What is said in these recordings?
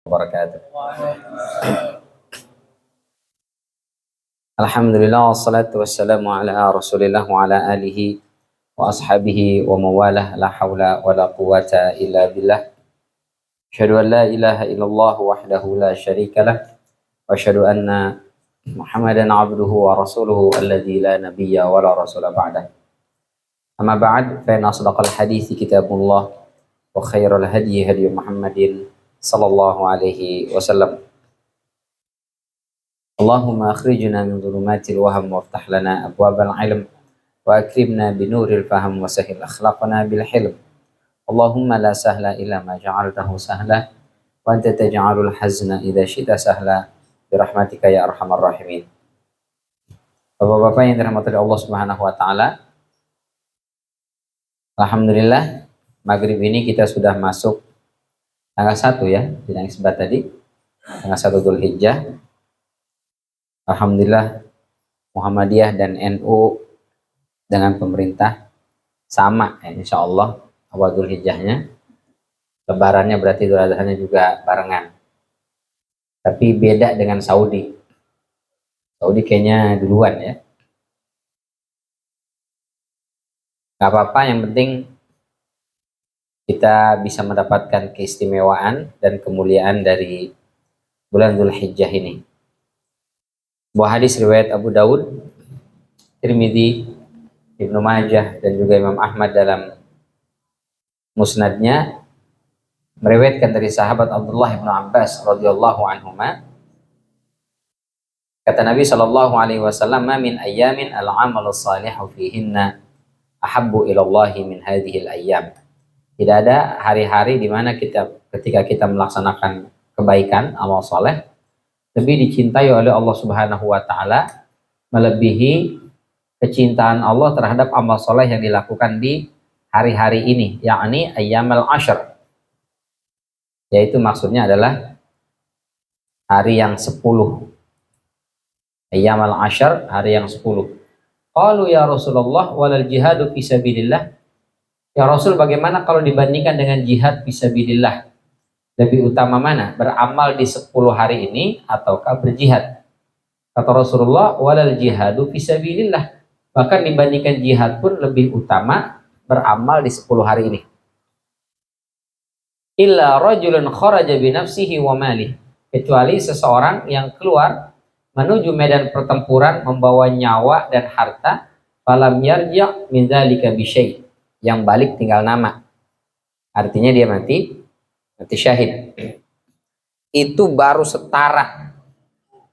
Wabarakatuh. Alhamdulillah wassalatu wassalamu ala Rasulillah wa ala alihi wa ashabihi wa mawalah la haula wa la quwata illa billah. Asyhadu an la ilaha illallah wahdahu la syarika lah wa asyhadu anna Muhammadan abduhu wa rasuluhu alladzi la nabiyya wa la rasula ba'dah. Amma ba'd fa inna asdaqal hadithi kitabullah wa khairal hadyi hadyu Muhammadin sallallahu alaihi wasallam. Allahumma akhrijna min dhulumatil waham waftah lana abwabal ilm wa akrimna binuril faham wa sahil akhlaqana bil hilm. Allahumma la sahla illa ma ja'altahu sahla wa anta taj'alul hazna idza syi'ta sahla bi rahmatika ya arhamar rahimin. Bapak-bapak yang dirahmati Allah Subhanahu wa taala, alhamdulillah maghrib ini kita sudah masuk tanggal 1 ya, sidang isbat tadi, tanggal 1 Dzulhijjah. Alhamdulillah Muhammadiyah dan NU dengan pemerintah sama ya, insya Allah awal Dzulhijjahnya. Lebarannya berarti Idul Adhanya juga barengan. Tapi beda dengan Saudi. Saudi kayaknya duluan ya. Gak apa-apa, yang penting kita bisa mendapatkan keistimewaan dan kemuliaan dari bulan Dzulhijjah ini. Buah hadis riwayat Abu Daud, Tirmidzi, Ibnu Majah dan juga Imam Ahmad dalam musnadnya meriwayatkan dari sahabat Abdullah bin Abbas radhiyallahu anhuma. Kata Nabi sallallahu alaihi wasallam, "Ma min ayyamin al-'amalu shalihu fihinna ahabbu ila Allah min hadhihi al-ayyam." Tidak ada hari-hari di mana ketika kita melaksanakan kebaikan, amal saleh, lebih dicintai oleh Allah Subhanahu wa taala melebihi kecintaan Allah terhadap amal soleh yang dilakukan di hari-hari ini, yakni ayyamal ashr, yaitu maksudnya adalah hari yang 10. Ayyamal ashr, hari yang 10. Qalu ya Rasulullah walal jihadu fisabilillah. Ya Rasul, bagaimana kalau dibandingkan dengan jihad fisabilillah? Lebih utama mana? Beramal di 10 hari ini ataukah berjihad? Kata Rasulullah, walal jihadu fisabilillah. Bahkan dibandingkan jihad pun lebih utama beramal di 10 hari ini. Illa rajulun kharaja binafsihi wa malih. Kecuali seseorang yang keluar menuju medan pertempuran membawa nyawa dan harta, falam yarja' min dzalika bisyai'. Yang balik tinggal nama. Artinya dia mati syahid. Itu baru setara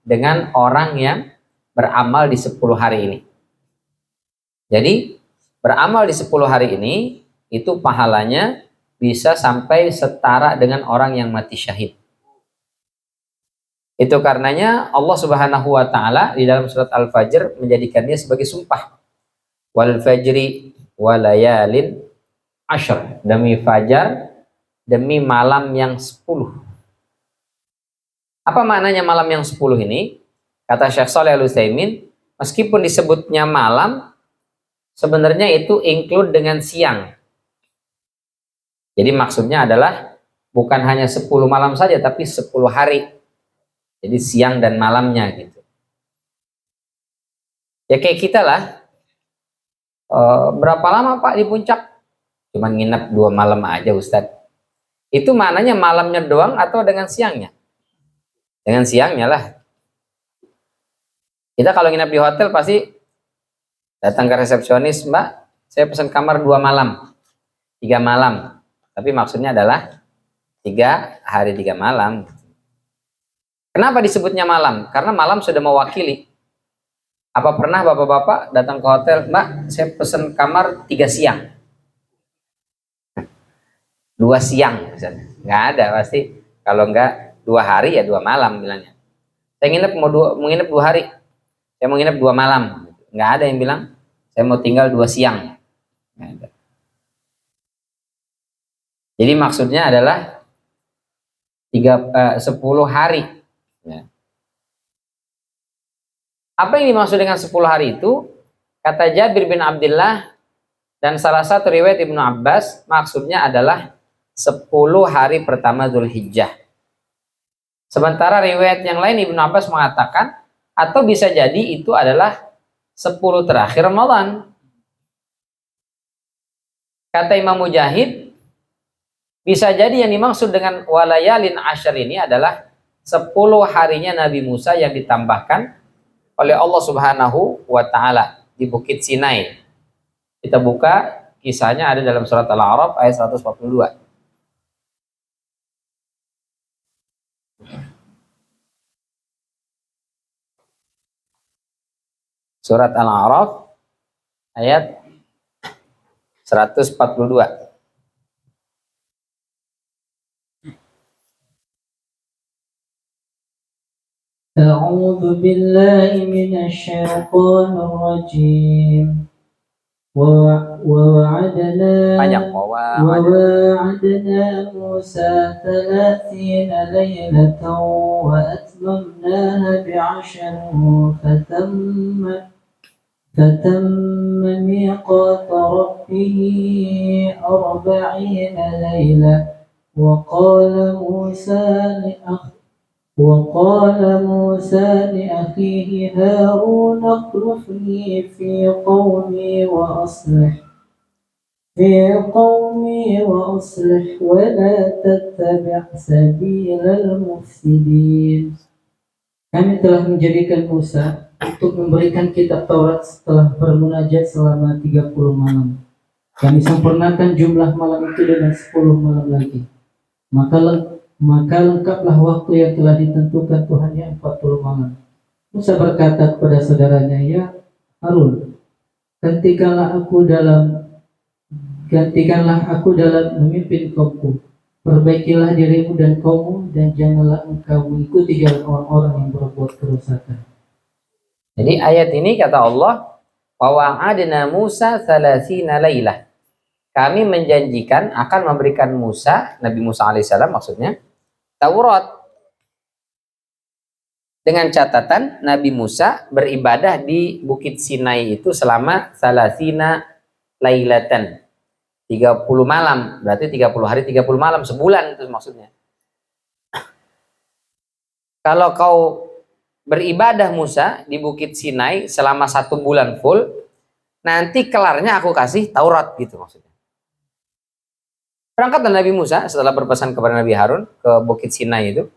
dengan orang yang beramal di 10 hari ini. Jadi beramal di 10 hari ini itu pahalanya bisa sampai setara dengan orang yang mati syahid. Itu karenanya Allah Subhanahu wa taala di dalam surat Al-Fajr menjadikannya sebagai sumpah. Wal fajri walayalin ashr, demi fajar, demi malam yang 10. Apa maknanya malam yang 10 ini? Kata Syekh Shalih Al-Utsaimin, meskipun disebutnya malam, sebenarnya itu include dengan siang. Jadi maksudnya adalah bukan hanya 10 malam saja, tapi 10 hari. Jadi siang dan malamnya gitu. Ya kayak kita lah. Berapa lama Pak di puncak? Cuman nginep 2 malam aja Ustadz. Itu maknanya malamnya doang atau dengan siangnya? Dengan siangnya lah. Kita kalau nginep di hotel pasti datang ke resepsionis, Mbak, saya pesan kamar 2 malam, 3 malam. Tapi maksudnya adalah 3 hari 3 malam. Kenapa disebutnya malam? Karena malam sudah mewakili. Apa pernah bapak-bapak datang ke hotel, Mbak, saya pesan kamar 3 siang. 2 siang misalnya. Nggak ada pasti. Kalau nggak 2 hari ya 2 malam bilangnya. Saya mau nginep 2 hari. Saya mau nginep 2 malam. Nggak ada yang bilang saya mau tinggal 2 siang. Nggak ada. Jadi maksudnya adalah 10 hari. Ya. Apa yang dimaksud dengan 10 hari itu? Kata Jabir bin Abdullah dan salah satu riwayat Ibnu Abbas, maksudnya adalah 10 hari pertama Dzulhijjah. Sementara riwayat yang lain Ibnu Abbas mengatakan atau bisa jadi itu adalah 10 terakhir Ramadan. Kata Imam Mujahid, bisa jadi yang dimaksud dengan walayalin asyar ini adalah 10 harinya Nabi Musa yang ditambahkan oleh Allah Subhanahu wa taala di Bukit Sinai. Kita buka kisahnya ada dalam surat Al-A'raf ayat 142. Surat Al-A'raf ayat 142. أعوذ بالله من الشيطان الرجيم ووعدنا موسى 30 ليلة وأتممناها ب10 فتم ميقات ربه 40 ليلة وقال موسى لأخيه هارون اخلفني في قومي وأصلح ولا تتبع سبيل المفسدين. Kami telah menjadikan Musa untuk memberikan kitab Taurat setelah bermunajat selama 30 malam. Kami sempurnakan jumlah malam itu dengan 10 malam lagi. Maka lengkaplah waktu yang telah ditentukan Tuhannya 40 malam. Musa berkata kepada saudaranya, ya Harun, gantikanlah aku dalam memimpin kaumku. Perbaikilah dirimu dan kaummu dan janganlah engkau mengikuti jalan orang-orang yang berbuat kerusakan. Jadi ayat ini kata Allah, wa wa'adna Musa 30 lailah. Kami menjanjikan akan memberikan Musa, Nabi Musa alaihissalam maksudnya, Taurat. Dengan catatan Nabi Musa beribadah di Bukit Sinai itu selama 30 lailatan. 30 malam, berarti 30 hari 30 malam, sebulan itu maksudnya. Kalau kau beribadah Musa di Bukit Sinai selama 1 bulan full, nanti kelarnya aku kasih Taurat gitu maksudnya. Berangkatlah Nabi Musa setelah berpesan kepada Nabi Harun ke Bukit Sinai itu,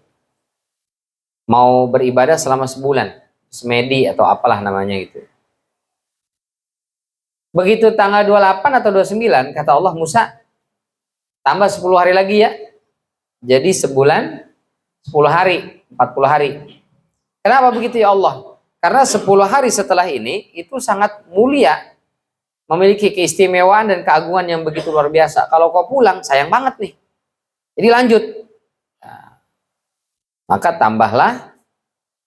mau beribadah selama sebulan, semedi atau apalah namanya gitu. Begitu tanggal 28 atau 29, kata Allah, Musa, tambah 10 hari lagi ya. Jadi sebulan 10 hari, 40 hari. Kenapa begitu ya Allah? Karena 10 hari setelah ini itu sangat mulia, memiliki keistimewaan dan keagungan yang begitu luar biasa. Kalau kau pulang, sayang banget nih. Jadi lanjut. Nah, maka tambahlah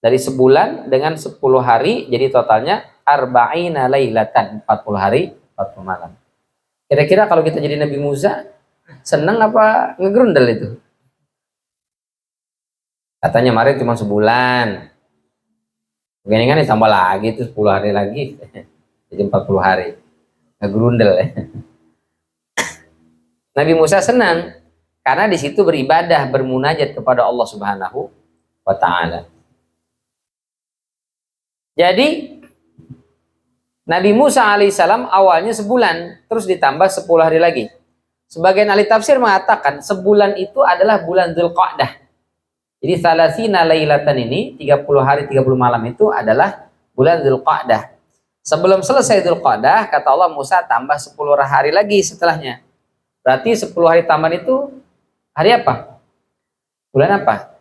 dari sebulan dengan 10 hari, jadi totalnya arba'ina lailatan, 40 hari, 40 malam. Kira-kira kalau kita jadi Nabi Musa, seneng apa ngegrundel itu? Katanya kemarin cuma sebulan. Begini kan ditambah lagi itu 10 hari lagi. Jadi 40 hari. Ngegrundel ya. Nabi Musa senang karena di situ beribadah, bermunajat kepada Allah Subhanahu wa taala. Jadi Nabi Musa alaihissalam awalnya sebulan, terus ditambah 10 hari lagi. Sebagian ahli tafsir mengatakan sebulan itu adalah bulan Dzulqa'dah. Jadi 30 lailatan ini, 30 hari 30 malam itu adalah bulan Dzulqa'dah. Sebelum selesai Dzulqa'dah, kata Allah, Musa tambah 10 hari lagi setelahnya. Berarti 10 hari tambahan itu hari apa? Bulan apa?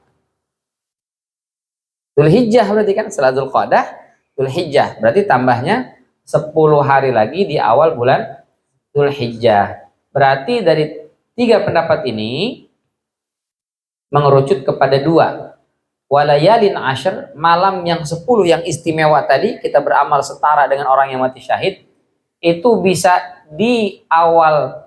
Dzulhijjah berarti kan, setelah Dzulqa'dah, Dzulhijjah. Berarti tambahnya 10 hari lagi di awal bulan Dzulhijjah. Berarti dari 3 pendapat ini mengerucut kepada 2. Walayalin asyr, malam yang 10 yang istimewa tadi, kita beramal setara dengan orang yang mati syahid, itu bisa di awal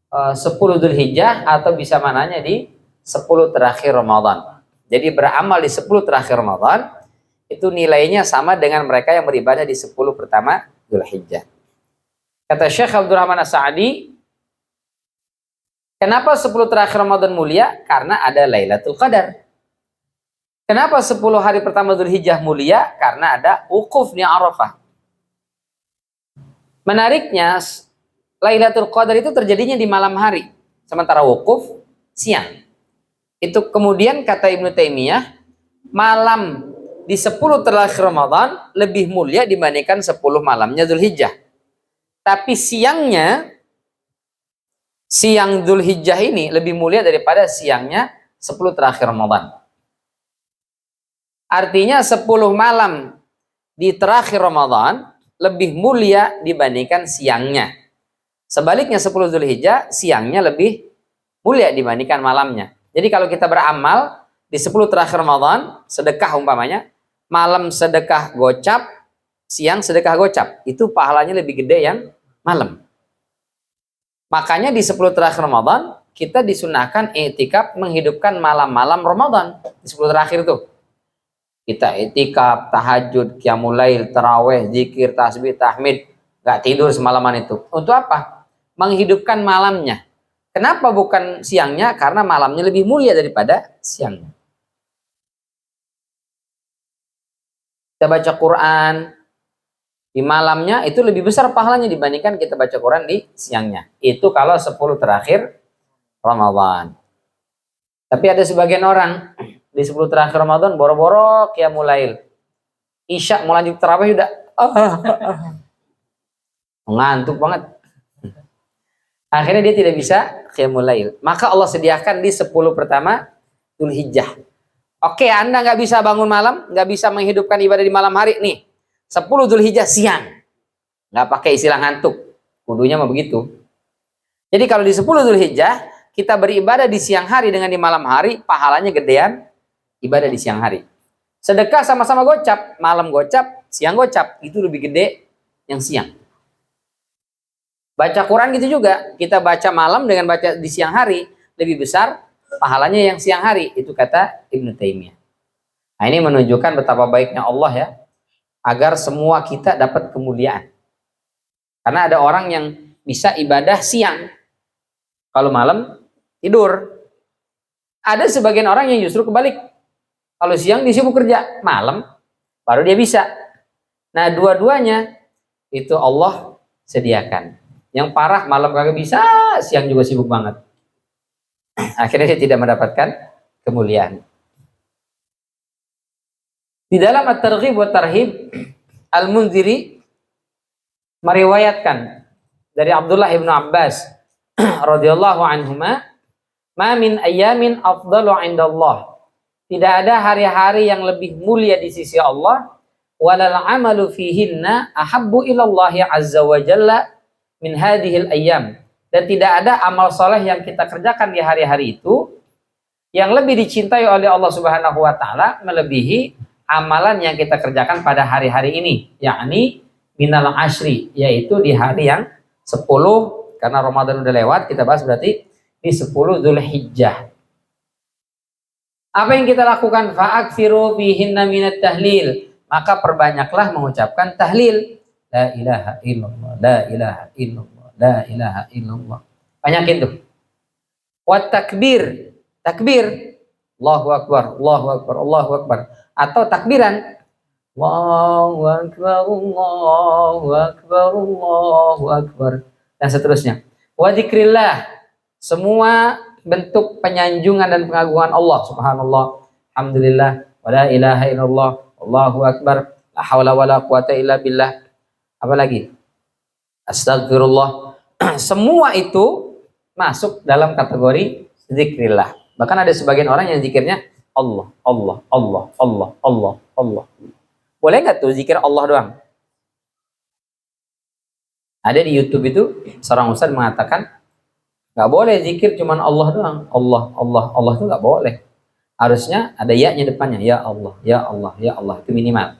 10 Dzulhijjah atau bisa mananya di 10 terakhir Ramadan. Jadi beramal di 10 terakhir Ramadan itu nilainya sama dengan mereka yang beribadah di 10 pertama Dzulhijjah. Kata Syekh Abdurrahman As-Sa'di, kenapa 10 terakhir Ramadan mulia? Karena ada Lailatul Qadar. Kenapa 10 hari pertama Dzulhijjah mulia? Karena ada wukuf di Arafah. Menariknya, Lailatul Qadar itu terjadinya di malam hari, sementara wukuf siang. Itu kemudian kata Ibnu Taimiyah, malam di 10 terakhir Ramadan lebih mulia dibandingkan 10 malamnya Dzulhijjah. Tapi siang Dzulhijjah ini lebih mulia daripada siangnya 10 terakhir Ramadan. Artinya 10 malam di terakhir Ramadan lebih mulia dibandingkan siangnya. Sebaliknya 10 Dzulhijjah siangnya lebih mulia dibandingkan malamnya. Jadi kalau kita beramal di 10 terakhir Ramadan, sedekah umpamanya, malam sedekah gocap, siang sedekah gocap, itu pahalanya lebih gede yang malam. Makanya di 10 terakhir Ramadan kita disunahkan i'tikaf menghidupkan malam-malam Ramadan di 10 terakhir tuh. Kita i'tikaf, tahajud, qiyamul lail, tarawih, zikir, tasbih, tahmid, nggak tidur semalaman itu. Untuk apa? Menghidupkan malamnya. Kenapa bukan siangnya? Karena malamnya lebih mulia daripada siangnya. Kita baca Quran di malamnya itu lebih besar pahalanya dibandingkan kita baca Quran di siangnya. Itu kalau 10 terakhir Ramadan. Tapi ada sebagian orang di 10 terakhir Ramadan boro-boro qiyamul lail. Isya mau lanjut tarawih udah ngantuk banget. Akhirnya dia tidak bisa qiyamul lail. Maka Allah sediakan di 10 pertama Dzulhijjah. Oke, Anda nggak bisa bangun malam, nggak bisa menghidupkan ibadah di malam hari nih. 10 Dzulhijjah siang. Nggak pakai istilah ngantuk. Kudunya mah begitu. Jadi kalau di 10 Dzulhijjah kita beribadah di siang hari dengan di malam hari, pahalanya gedean ibadah di siang hari. Sedekah sama-sama gocap, malam gocap, siang gocap, itu lebih gede yang siang. Baca Quran gitu juga, kita baca malam dengan baca di siang hari, lebih besar pahalanya yang siang hari, itu kata Ibnu Taimiyah. Nah, ini menunjukkan betapa baiknya Allah ya, agar semua kita dapat kemuliaan. Karena ada orang yang bisa ibadah siang, kalau malam tidur. Ada sebagian orang yang justru kebalik. Kalau siang dia sibuk kerja, malam baru dia bisa. Nah, dua-duanya itu Allah sediakan. Yang parah malam kagak bisa, siang juga sibuk banget. Akhirnya dia tidak mendapatkan kemuliaan. Di dalam At-Targhib wa Tarhib, Al-Munziri meriwayatkan dari Abdullah ibnu Abbas radhiyallahu anhuma, "Ma min ayyamin afdalu 'indallah." Tidak ada hari-hari yang lebih mulia di sisi Allah, walal amalu fihinna ahabbu ilallahi azza wa jalla min hadhil ayyam. Dan tidak ada amal soleh yang kita kerjakan di hari-hari itu yang lebih dicintai oleh Allah Subhanahu wa taala melebihi amalan yang kita kerjakan pada hari-hari ini, yakni minal ashri, yaitu di hari yang 10, karena Ramadan udah lewat, kita bahas berarti di 10 Dzulhijjah. Apa yang kita lakukan? Fa'aksiru fihinna minat tahlil. Maka perbanyaklah mengucapkan tahlil. La ilaha illallah, la ilaha illallah, la ilaha illallah. Banyakin tuh. Wa takbir. Takbir. Allahu akbar, Allahu akbar, Allahu akbar. Atau takbiran. Allahu akbar, Allahu akbar, Allahu akbar. Dan seterusnya. Wa dzikrillah. Semua bentuk penyanjungan dan pengagungan Allah. Subhanallah, alhamdulillah, wa la ilaha illallah, Allahu akbar, la haula wa la quwata illa billah. Apalagi? Astagfirullah. Semua itu masuk dalam kategori zikrillah. Bahkan ada sebagian orang yang zikirnya Allah, Allah, Allah, Allah, Allah, Allah. Boleh nggak tuh zikir Allah doang? Ada di YouTube itu seorang ustaz mengatakan nggak boleh zikir cuman Allah doang. Allah, Allah, Allah itu nggak boleh. Harusnya ada ya-nya depannya. Ya Allah, ya Allah, ya Allah. Itu minimal.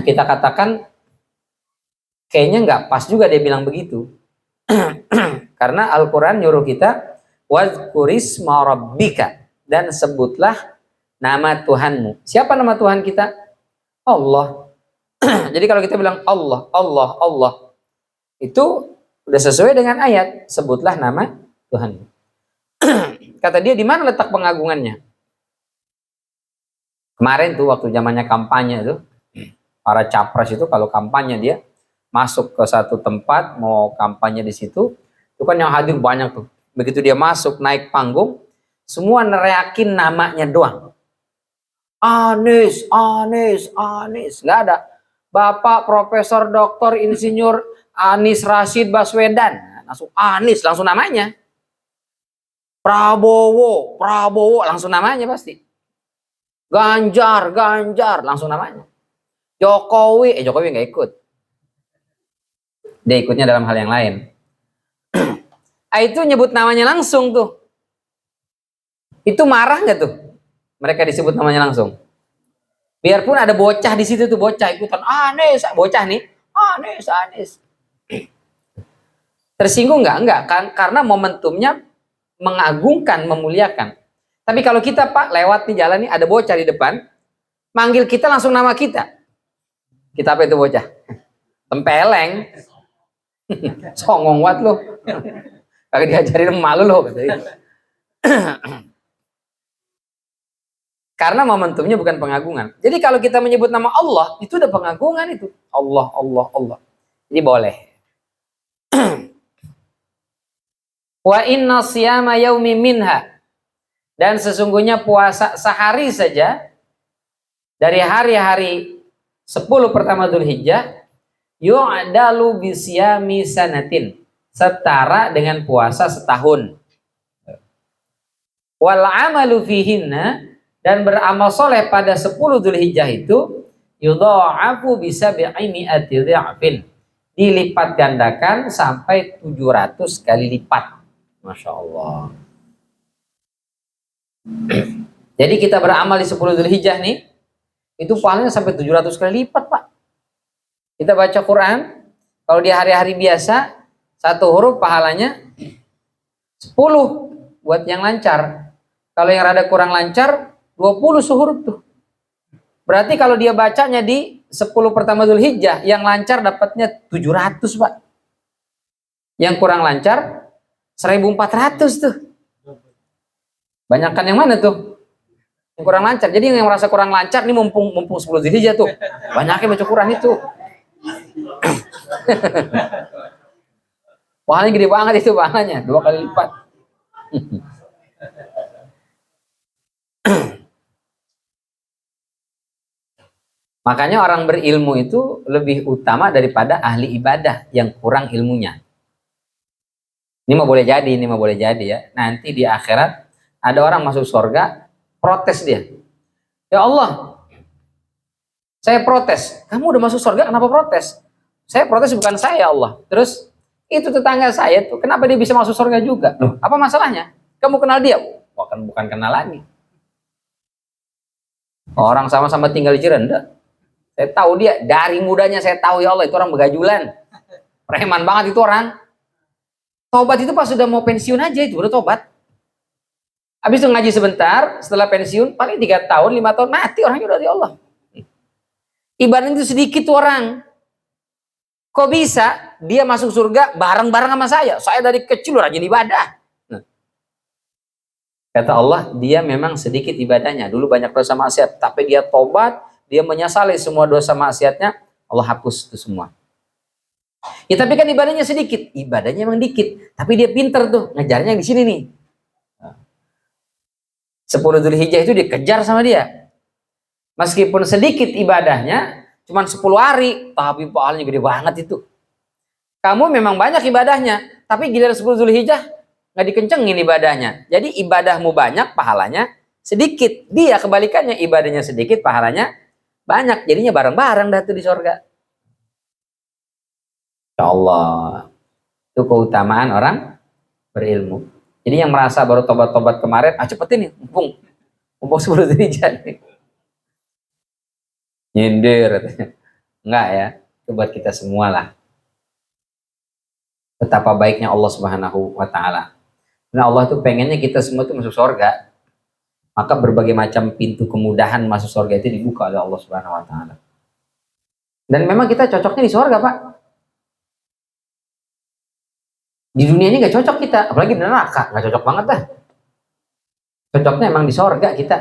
Kita katakan kayaknya nggak pas juga dia bilang begitu. Karena Al-Quran nyuruh kita wazkurisma rabbika, dan sebutlah nama Tuhanmu. Siapa nama Tuhan kita? Allah. Jadi kalau kita bilang Allah, Allah, Allah, itu udah sesuai dengan ayat, sebutlah nama Tuhan. Kata dia, di mana letak pengagungannya? Kemarin tuh waktu zamannya kampanye tuh, para capres itu kalau kampanye dia masuk ke satu tempat mau kampanye di situ, itu kan yang hadir banyak tuh. Begitu dia masuk naik panggung, semua neriakin namanya doang. Anies, Anies, Anies, nggak ada. Bapak Profesor Doktor Insinyur Anies Rashid Baswedan, langsung Anies, langsung namanya. Prabowo, Prabowo, langsung namanya pasti. Ganjar, Ganjar, langsung namanya. Jokowi, Jokowi nggak ikut. Dia ikutnya dalam hal yang lain. Itu nyebut namanya langsung tuh. Itu marah nggak tuh? Mereka disebut namanya langsung. Biarpun ada bocah di situ tuh, bocah ikutan Anies, bocah nih, Anies, Anies. Tersinggung nggak? Enggak, kan? Karena momentumnya mengagungkan, memuliakan. Tapi kalau kita Pak lewat nih jalan nih ada bocah di depan, manggil kita langsung nama kita. Kita apa itu bocah? Tempeleng. Songong wat lo. Kagak diajarin malu lo katanya. Karena momentumnya bukan pengagungan. Jadi kalau kita menyebut nama Allah, itu udah pengagungan itu. Allah, Allah, Allah. Jadi boleh. Wa inna siyama yaumi minha. Dan sesungguhnya puasa sehari saja dari hari-hari 10 pertama Dzulhijjah yu'dalu bisyami sanatin, setara dengan puasa setahun. Wal amalu fihinna, dan beramal soleh pada 10 Dzulhijjah itu yudha'afu bisa bi'imi'ati dhi'afin, dilipat gandakan sampai 700 kali lipat. Masya Allah. Jadi kita beramal di 10 Dzulhijjah nih, itu pahalanya sampai 700 kali lipat Pak. Kita baca Quran, kalau di hari-hari biasa, 1 huruf pahalanya 10 buat yang lancar. Kalau yang rada kurang lancar, 20 sehuruf tuh. Berarti kalau dia bacanya di 10 pertama Dzulhijjah, yang lancar dapatnya 700 Pak. Yang kurang lancar 1400 tuh. Banyakkan yang mana tuh? Yang kurang lancar. Jadi yang merasa kurang lancar nih mumpung 10 Dzulhijjah tuh. Banyaknya baca Quran itu. Pahalanya gede banget itu, pahalanya 2 kali lipat. Makanya orang berilmu itu lebih utama daripada ahli ibadah yang kurang ilmunya. Ini mah boleh jadi, ini mah boleh jadi ya. Nanti di akhirat ada orang masuk surga, protes dia. Ya Allah, saya protes. Kamu udah masuk surga, kenapa protes? Saya protes bukan saya, ya Allah. Terus itu tetangga saya tuh, kenapa dia bisa masuk surga juga? Loh, apa masalahnya? Kamu kenal dia? Bukan kenal lagi. Orang sama-sama tinggal di Cirende. Saya tahu dia, dari mudanya saya tahu, ya Allah, itu orang begajulan. Preman banget itu orang. Tobat itu pas sudah mau pensiun aja itu udah tobat. Habis itu ngaji sebentar, setelah pensiun paling 3 tahun, 5 tahun mati orangnya udah di Allah. Ibadah itu sedikit orang. Kok bisa dia masuk surga bareng-bareng sama saya? Saya dari kecil rajin ibadah. Nah, kata Allah, dia memang sedikit ibadahnya. Dulu banyak dosa maksiat, tapi dia tobat, dia menyesali semua dosa maksiatnya, Allah hapus itu semua. Ya tapi kan ibadahnya sedikit, ibadahnya emang dikit, tapi dia pinter tuh ngejarnya di sini nih. 10 Dzulhijjah itu dikejar sama dia. Meskipun sedikit ibadahnya, cuman 10 hari, tapi pahalanya gede banget itu. Kamu memang banyak ibadahnya, tapi giliran 10 Dzulhijjah nggak dikencengin ibadahnya. Jadi ibadahmu banyak, pahalanya sedikit. Dia kebalikannya, ibadahnya sedikit, pahalanya banyak. Jadinya bareng-bareng dah tuh di surga. Ya Allah, itu keutamaan orang berilmu. Jadi yang merasa baru tobat-tobat kemarin, cepetin nih, mumpung 10 Dzulhijjah nih. Nyindir, enggak ya, itu buat kita semua lah. Betapa baiknya Allah Subhanahu wa Ta'ala. Nah, Allah tuh pengennya kita semua tuh masuk surga. Maka berbagai macam pintu kemudahan masuk surga itu dibuka oleh Allah Subhanahu wa Ta'ala. Dan memang kita cocoknya di surga, Pak. Di dunia ini nggak cocok kita, apalagi di neraka, nggak cocok banget dah. Cocoknya emang di surga kita.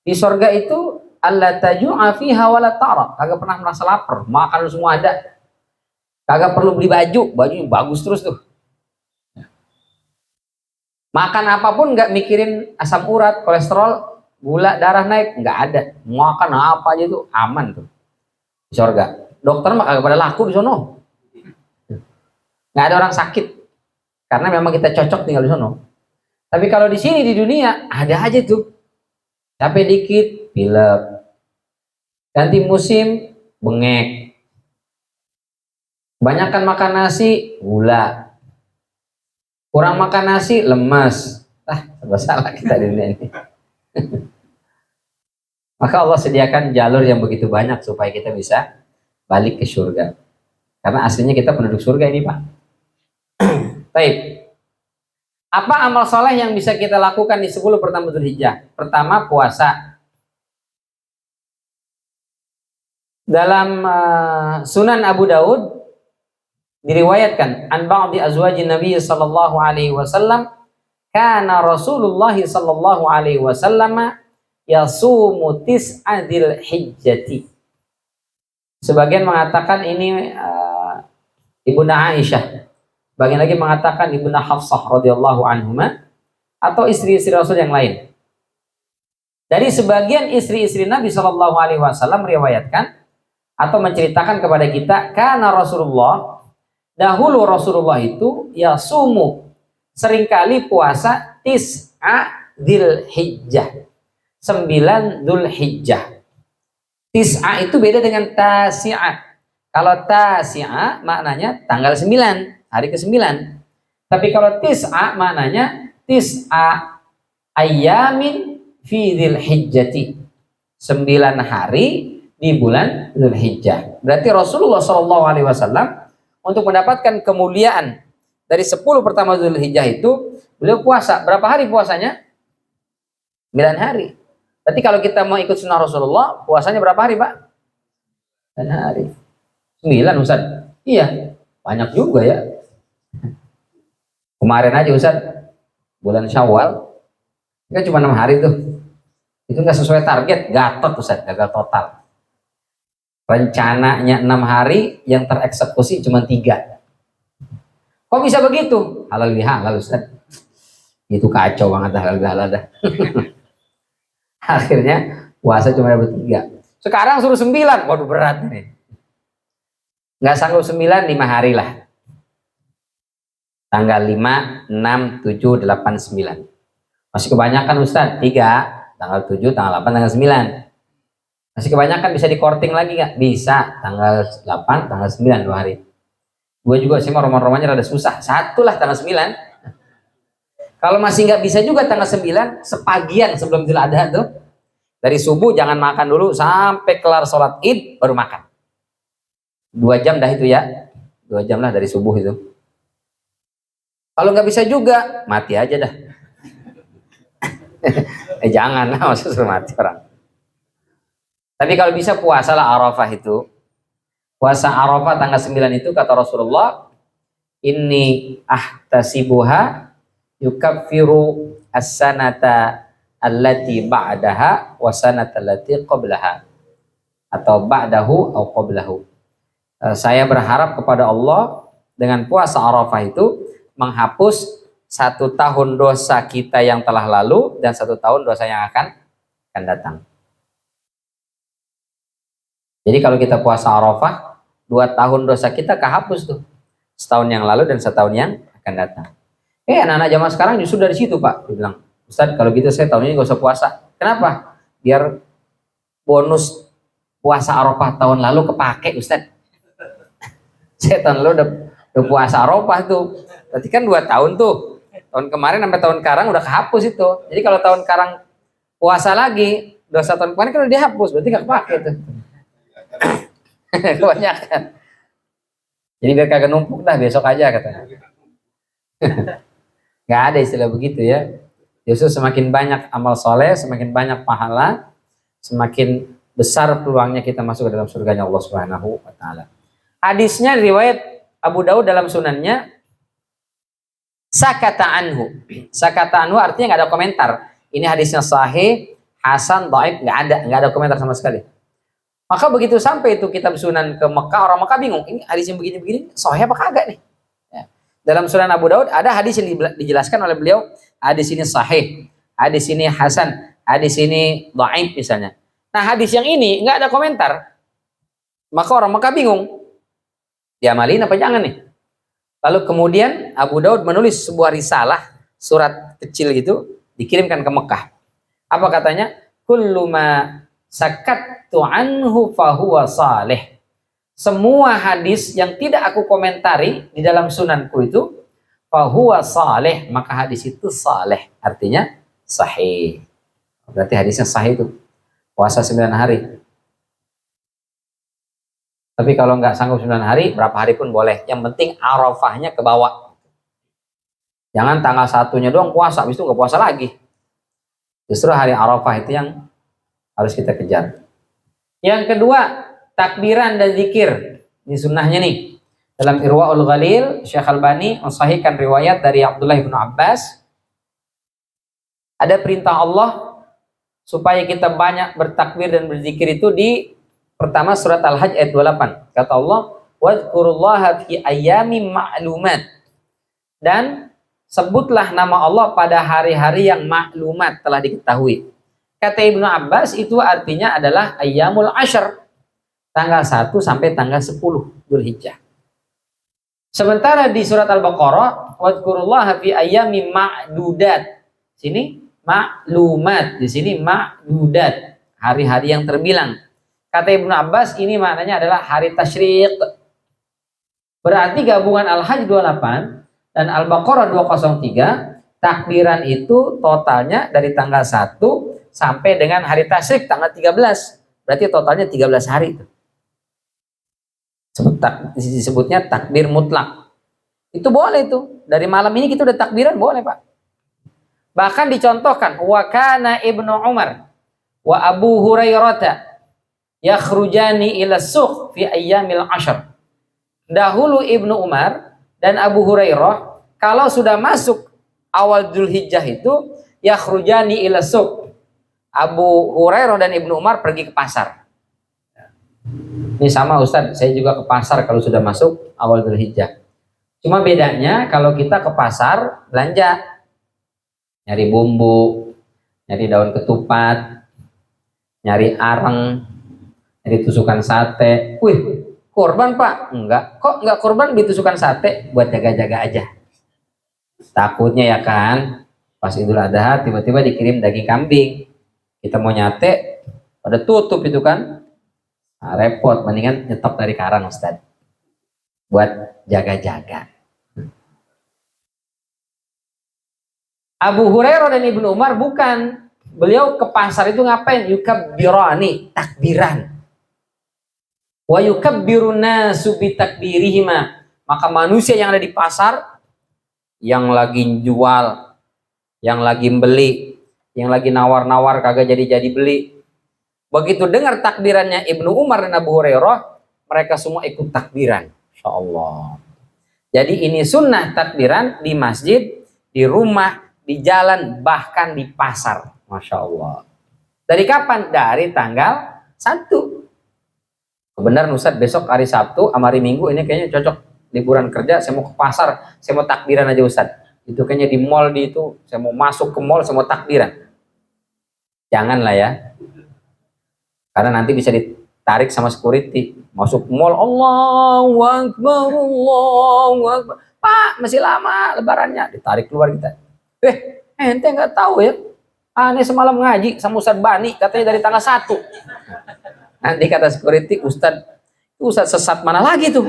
Di surga itu alla taju'a fiha wala ta'ra, kagak pernah merasa lapar, makan semua ada. Kagak perlu beli baju, bajunya bagus terus tuh. Makan apapun nggak mikirin asam urat, kolesterol, gula darah naik, nggak ada. Makan apa aja tuh aman tuh di surga. Dokter mah kagak pada laku di sono. Nggak ada orang sakit karena memang kita cocok tinggal di sono. Tapi kalau di sini di dunia ada aja tuh. Capek dikit, pilek. Ganti musim, bengek. Banyakkan makan nasi, gula. Kurang makan nasi, lemas. Serba salah kita di dunia ini. Maka Allah sediakan jalur yang begitu banyak supaya kita bisa balik ke surga. Karena aslinya kita penduduk surga ini, Pak. Baik. Apa amal soleh yang bisa kita lakukan di 10 pertama Dzulhijjah? Pertama, puasa. Dalam Sunan Abu Daud diriwayatkan an ba'di azwajin Nabi sallallahu alaihi wasallam kana Rasulullah sallallahu alaihi wasallam yasumu tis'adil hijjati. Sebagian mengatakan ini Ibunda Aisyah. Bagian lagi mengatakan Ibunda Hafsah radhiyallahu anhuma atau istri-istri Rasul yang lain. Dari sebagian istri-istri Nabi sallallahu alaihi wasallam meriwayatkan atau menceritakan kepada kita, karena Rasulullah, dahulu Rasulullah itu yasumu, seringkali puasa tis'a Dzulhijjah, 9 Dzulhijjah. Tis'a itu beda dengan tasi'a. Kalau tasi'a maknanya tanggal 9, hari ke-9. Tapi kalau tis'a maknanya tis'a ayyamin fi Dzulhijjati, 9 hari di bulan Dzulhijjah. Berarti Rasulullah SAW untuk mendapatkan kemuliaan dari 10 pertama Dzulhijjah itu beliau puasa. Berapa hari puasanya? 9 hari. Berarti kalau kita mau ikut sunnah Rasulullah, puasanya berapa hari, Pak? 9 hari. 9, Ustaz. Iya, banyak juga ya. Kemarin aja Ustaz, bulan Syawal, kan cuma 6 hari tuh. Itu nggak sesuai target, gatot Ustaz, gagal total. Rencananya 6 hari, yang tereksekusi cuma 3. Kok bisa begitu? Halal bihalal Ustaz. Itu kacau banget halal bihalal dah. Akhirnya puasa cuma dapat 3. Sekarang suruh 9, waduh berat nih. Nggak sanggup 9, 5 hari lah. Tanggal 5, 6, 7, 8, 9. Masih kebanyakan Ustaz, 3, tanggal 7, tanggal 8, tanggal 9. Masih kebanyakan, bisa di-korting lagi nggak? Bisa, tanggal 8, tanggal 9, 2 hari. Gue juga sih mau roman-romannya rada susah. 1 lah tanggal 9. Kalau masih nggak bisa juga tanggal 9, sepagian sebelum Idul Adha tuh. Dari subuh jangan makan dulu sampai kelar sholat Id baru makan. 2 jam dah itu ya. 2 jam lah dari subuh itu. Kalau nggak bisa juga, mati aja dah. Jangan lah, maksudnya mati orang. Tapi kalau bisa puasalah Arafah itu. Puasa Arafah tanggal 9 itu kata Rasulullah, inni ahtasibuha yukaffiru as-sanata allati ba'daha wa sanata allati qablaha, atau ba'dahu atau qablahu. Saya berharap kepada Allah dengan puasa Arafah itu menghapus 1 tahun dosa kita yang telah lalu dan 1 tahun dosa yang akan datang. Jadi kalau kita puasa Arafah, 2 tahun dosa kita kehapus tuh. Setahun yang lalu dan setahun yang akan datang. Anak-anak zaman sekarang justru dari situ Pak. Dia bilang, Ustaz kalau gitu saya tahun ini gak usah puasa. Kenapa? Biar bonus puasa Arafah tahun lalu kepake Ustaz. Saya tahun lalu udah puasa Arafah tuh. Berarti kan 2 tahun tuh. Tahun kemarin sampai tahun sekarang udah kehapus itu. Jadi kalau tahun sekarang puasa lagi, dosa tahun kemarin kan udah dihapus. Berarti gak kepake tuh. Kebanyakan. Jadi biar kagak numpuk dah, besok aja katanya. Nggak ada istilah begitu ya. Justru semakin banyak amal soleh, semakin banyak pahala, semakin besar peluangnya kita masuk ke dalam surganya Allah Subhanahu wa Ta'ala. Hadisnya riwayat Abu Daud dalam sunannya, sakata anhu. Sakata anhu artinya nggak ada komentar. Ini hadisnya sahih, Hasan, dhaif, nggak ada komentar sama sekali. Maka begitu sampai itu kitab Sunan ke Mekah, orang Mekah bingung, ini hadis yang begini-begini, sahih apa kagak nih? Ya. Dalam Sunan Abu Daud ada hadis yang dijelaskan oleh beliau, hadis ini sahih, hadis ini hasan, hadis ini dhaif misalnya. Nah hadis yang ini nggak ada komentar, maka orang Mekah bingung, diamalin apa jangan nih? Lalu kemudian Abu Daud menulis sebuah risalah, surat kecil gitu, dikirimkan ke Mekah. Apa katanya? Kullu ma sakattu anhu fahuwa salih. Semua hadis yang tidak aku komentari di dalam sunanku itu fahuwa salih, maka hadis itu salih, artinya sahih. Berarti hadisnya sahih itu. Puasa 9 hari. Tapi kalau nggak sanggup 9 hari, berapa hari pun boleh. Yang penting Arafahnya ke bawah. Jangan tanggal 1-nya doang puasa, habis itu nggak puasa lagi. Justru hari Arafah itu yang harus kita kejar. Yang kedua, takbiran dan zikir. Ini sunnahnya nih. Dalam Irwaul Ghalil, Syekh Albani mensahihkan riwayat dari Abdullah bin Abbas. Ada perintah Allah supaya kita banyak bertakbir dan berzikir itu di pertama surat Al-Hajj ayat 28. Kata Allah, "Wadhkurullaha fi ayyamin ma'lumat." Dan sebutlah nama Allah pada hari-hari yang maklumat, telah diketahui. Kata Ibnu Abbas itu artinya adalah ayyamul ashr, tanggal 1 sampai tanggal 10 Dzulhijjah. Sementara di surat Al-Baqarah, wadhkurullaha fi ayyamin ma'dudat. Sini maklumat, di sini ma'dudat, hari-hari yang terbilang. Kata Ibnu Abbas ini maknanya adalah hari tasyriq. Berarti gabungan Al-Hajj 28 dan Al-Baqarah 203, takbiran itu totalnya dari tanggal 1 sampai dengan hari tasyrik tanggal 13. Berarti totalnya 13 hari itu. Disebutnya takbir mutlak. Itu boleh itu. Dari malam ini kita udah takbiran boleh, Pak. Bahkan dicontohkan wa kana Ibnu Umar wa Abu Hurairah yakhrujani ila suq fi ayyamil ashr. Dahulu Ibnu Umar dan Abu Hurairah kalau sudah masuk awal Dzulhijjah itu yakhrujani ila suq. Abu Hurairah dan Ibnu Umar pergi ke pasar. Ini sama Ustadz, saya juga ke pasar kalau sudah masuk awal Dzulhijjah. Cuma bedanya kalau kita ke pasar belanja, nyari bumbu, nyari daun ketupat, nyari areng, nyari tusukan sate. Wih, korban Pak? Enggak. Kok enggak korban ditusukan sate? Buat jaga-jaga aja. Takutnya ya kan, pas Idul Adha tiba-tiba dikirim daging kambing. Kita mau nyate, pada tutup itu kan. Nah, repot, mendingan nyetop dari karang Ustaz. Buat jaga-jaga. Abu Hurairah dan Ibnu Umar bukan. Beliau ke pasar itu ngapain? Yukabbirani, takbiran. Wa yukabbirun nasu bi takbirihima. Maka manusia yang ada di pasar, yang lagi jual, yang lagi beli, yang lagi nawar-nawar kagak jadi-jadi beli, begitu dengar takbirannya Ibnu Umar dan Abu Hurairah, mereka semua ikut takbiran. Insya Allah. Jadi ini sunnah takbiran di masjid, di rumah, di jalan, bahkan di pasar. Masya Allah. Dari kapan? Dari tanggal 1. Kebenaran Ustadz, besok hari Sabtu sama hari Minggu ini kayaknya cocok liburan kerja, saya mau ke pasar, saya mau takbiran aja Ustadz. Itu kayaknya di mall di itu, saya mau masuk ke mall, saya mau takbiran. Janganlah ya. Karena nanti bisa ditarik sama security. Masuk mall, Allahu Akbar, Allahu Akbar. Pak, masih lama lebarannya. Ditarik keluar kita. Ente nggak tahu ya. Aneh semalam ngaji sama Ustadz Bani, katanya dari tanggal 1. Nanti kata security, Ustadz sesat mana lagi tuh?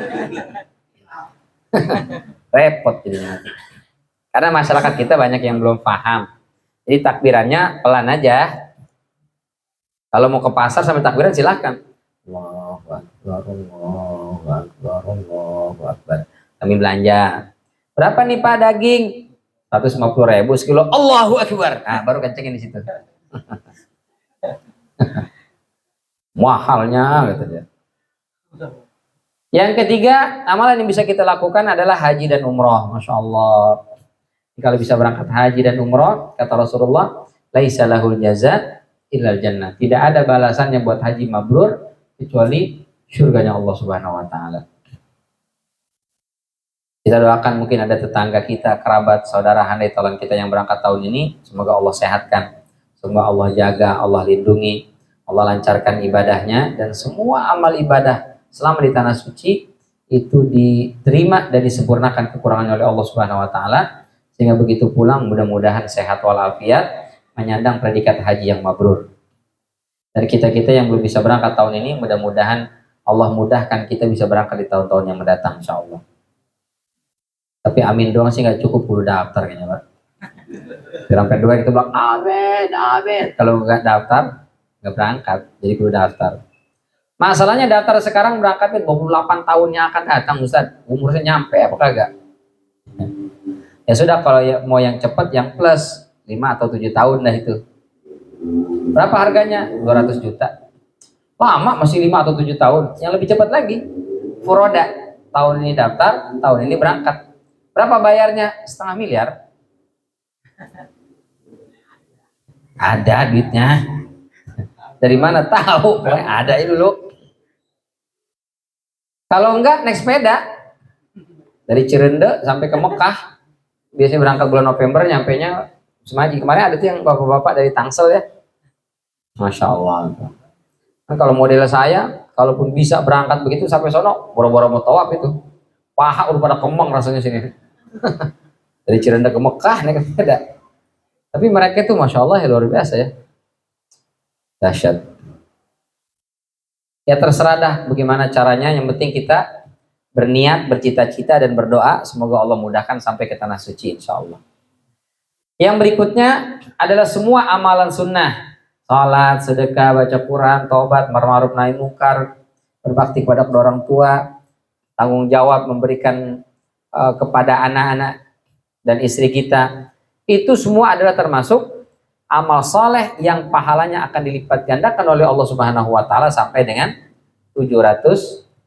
Repot jadinya. Karena masyarakat kita banyak yang belum paham. Jadi takbirannya pelan aja. Kalau mau ke pasar sambil takbiran silahkan. Allahu Akbar, Allahu Akbar, Allahu Akbar. Kami belanja. Berapa nih Pak daging? 150.000 sekilo. Allahu Akbar. Nah, baru kencengin di situ. Mahalnya gitu ya. Yang ketiga, amalan yang bisa kita lakukan adalah haji dan umroh. Masya Allah. Kalau bisa berangkat haji dan umroh, kata Rasulullah, laisa lahul jaza illal jannah. Tidak ada balasannya buat haji mabrur kecuali surganya Allah Subhanahu wa taala. Kita doakan mungkin ada tetangga kita, kerabat, saudara, handai tolong kita yang berangkat tahun ini, semoga Allah sehatkan, semoga Allah jaga, Allah lindungi, Allah lancarkan ibadahnya, dan semua amal ibadah selama di tanah suci itu diterima dan disempurnakan kekurangannya oleh Allah Subhanahu wa taala, sehingga begitu pulang mudah-mudahan sehat walafiat, menyandang predikat haji yang mabrur. Dan kita-kita yang belum bisa berangkat tahun ini, mudah-mudahan Allah mudahkan kita bisa berangkat di tahun-tahun yang mendatang insyaallah. Tapi amin doang sih nggak cukup, kudu daftar kayaknya Pak. Sampai dua kita bilang amin, amin. Kalau nggak daftar nggak berangkat, jadi kudu daftar. Masalahnya daftar sekarang berangkatnya 28 tahun yang akan datang Ustaz. Umurnya nyampe apa kagak? Ya sudah, kalau mau yang cepat yang plus 5 atau 7 tahun dah itu. Berapa harganya? 200 juta. Lama, masih 5 atau 7 tahun. Yang lebih cepat lagi Furoda. Tahun ini daftar, tahun ini berangkat. Berapa bayarnya? 0,5 miliar. Ada duitnya. Dari mana tahu? Ada itu dulu. Kalau enggak naik sepeda dari Cirende sampai ke Mekah. Biasanya berangkat bulan November, nyampenya Semaji. Kemarin ada tuh yang bapak-bapak dari Tangsel ya. Masya Allah. Kan kalau model saya, kalaupun bisa berangkat begitu sampai sono, boro-boro mau tawaf itu. Paha udah pada kembang rasanya sini. Dari Cirende ke Mekah naik sepeda. Tapi mereka itu Masya Allah ya, luar biasa ya. Dahsyat. Ya terserah dah bagaimana caranya, yang penting kita berniat, bercita-cita dan berdoa semoga Allah mudahkan sampai ke tanah suci insya Allah. Yang berikutnya adalah semua amalan sunnah, salat, sedekah, baca Quran, taubat, ma'ruf nahi mungkar, berbakti kepada kedua orang tua, tanggung jawab memberikan kepada anak-anak dan istri kita, itu semua adalah termasuk amal soleh yang pahalanya akan dilipat gandakan oleh Allah Subhanahu wa taala sampai dengan 700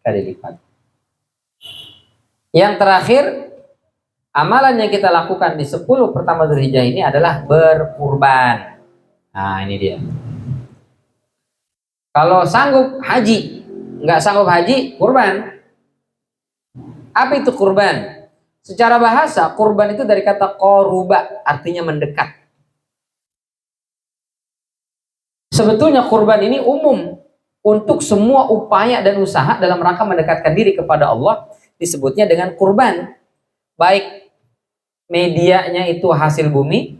kali lipat. Yang terakhir, amalan yang kita lakukan di 10 pertama Dzulhijjah ini adalah berkurban. Nah, ini dia. Kalau sanggup haji, nggak sanggup haji, kurban. Apa itu kurban? Secara bahasa, kurban itu dari kata qoruba, artinya mendekat. Sebetulnya kurban ini umum untuk semua upaya dan usaha dalam rangka mendekatkan diri kepada Allah, disebutnya dengan kurban. Baik medianya itu hasil bumi,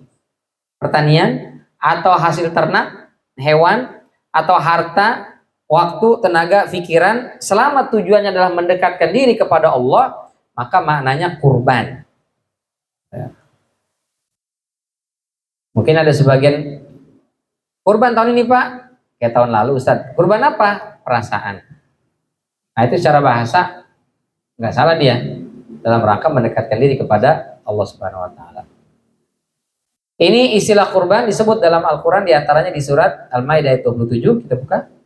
pertanian, atau hasil ternak, hewan, atau harta, waktu, tenaga, pikiran, selama tujuannya adalah mendekatkan diri kepada Allah, maka maknanya kurban. Ya. Mungkin ada sebagian, kurban tahun ini Pak, kayak tahun lalu Ustaz. Kurban apa? Perasaan. Nah itu secara bahasa nggak salah dia, dalam rangka mendekatkan diri kepada Allah Subhanahu wa taala. Ini istilah kurban disebut dalam Al-Qur'an, diantaranya di surat Al-Maidah ayat 27, kita buka.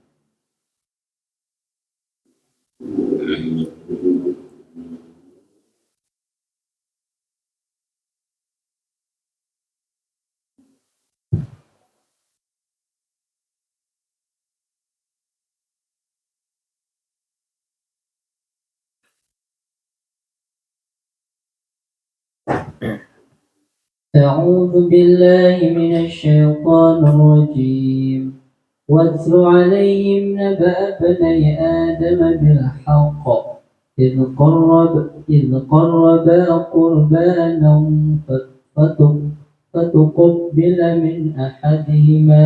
أعوذ بالله من الشيطان الرجيم واتل عليهم نبأ ابني آدم بالحق إذ قربا قربانا فتقبل من أحدهما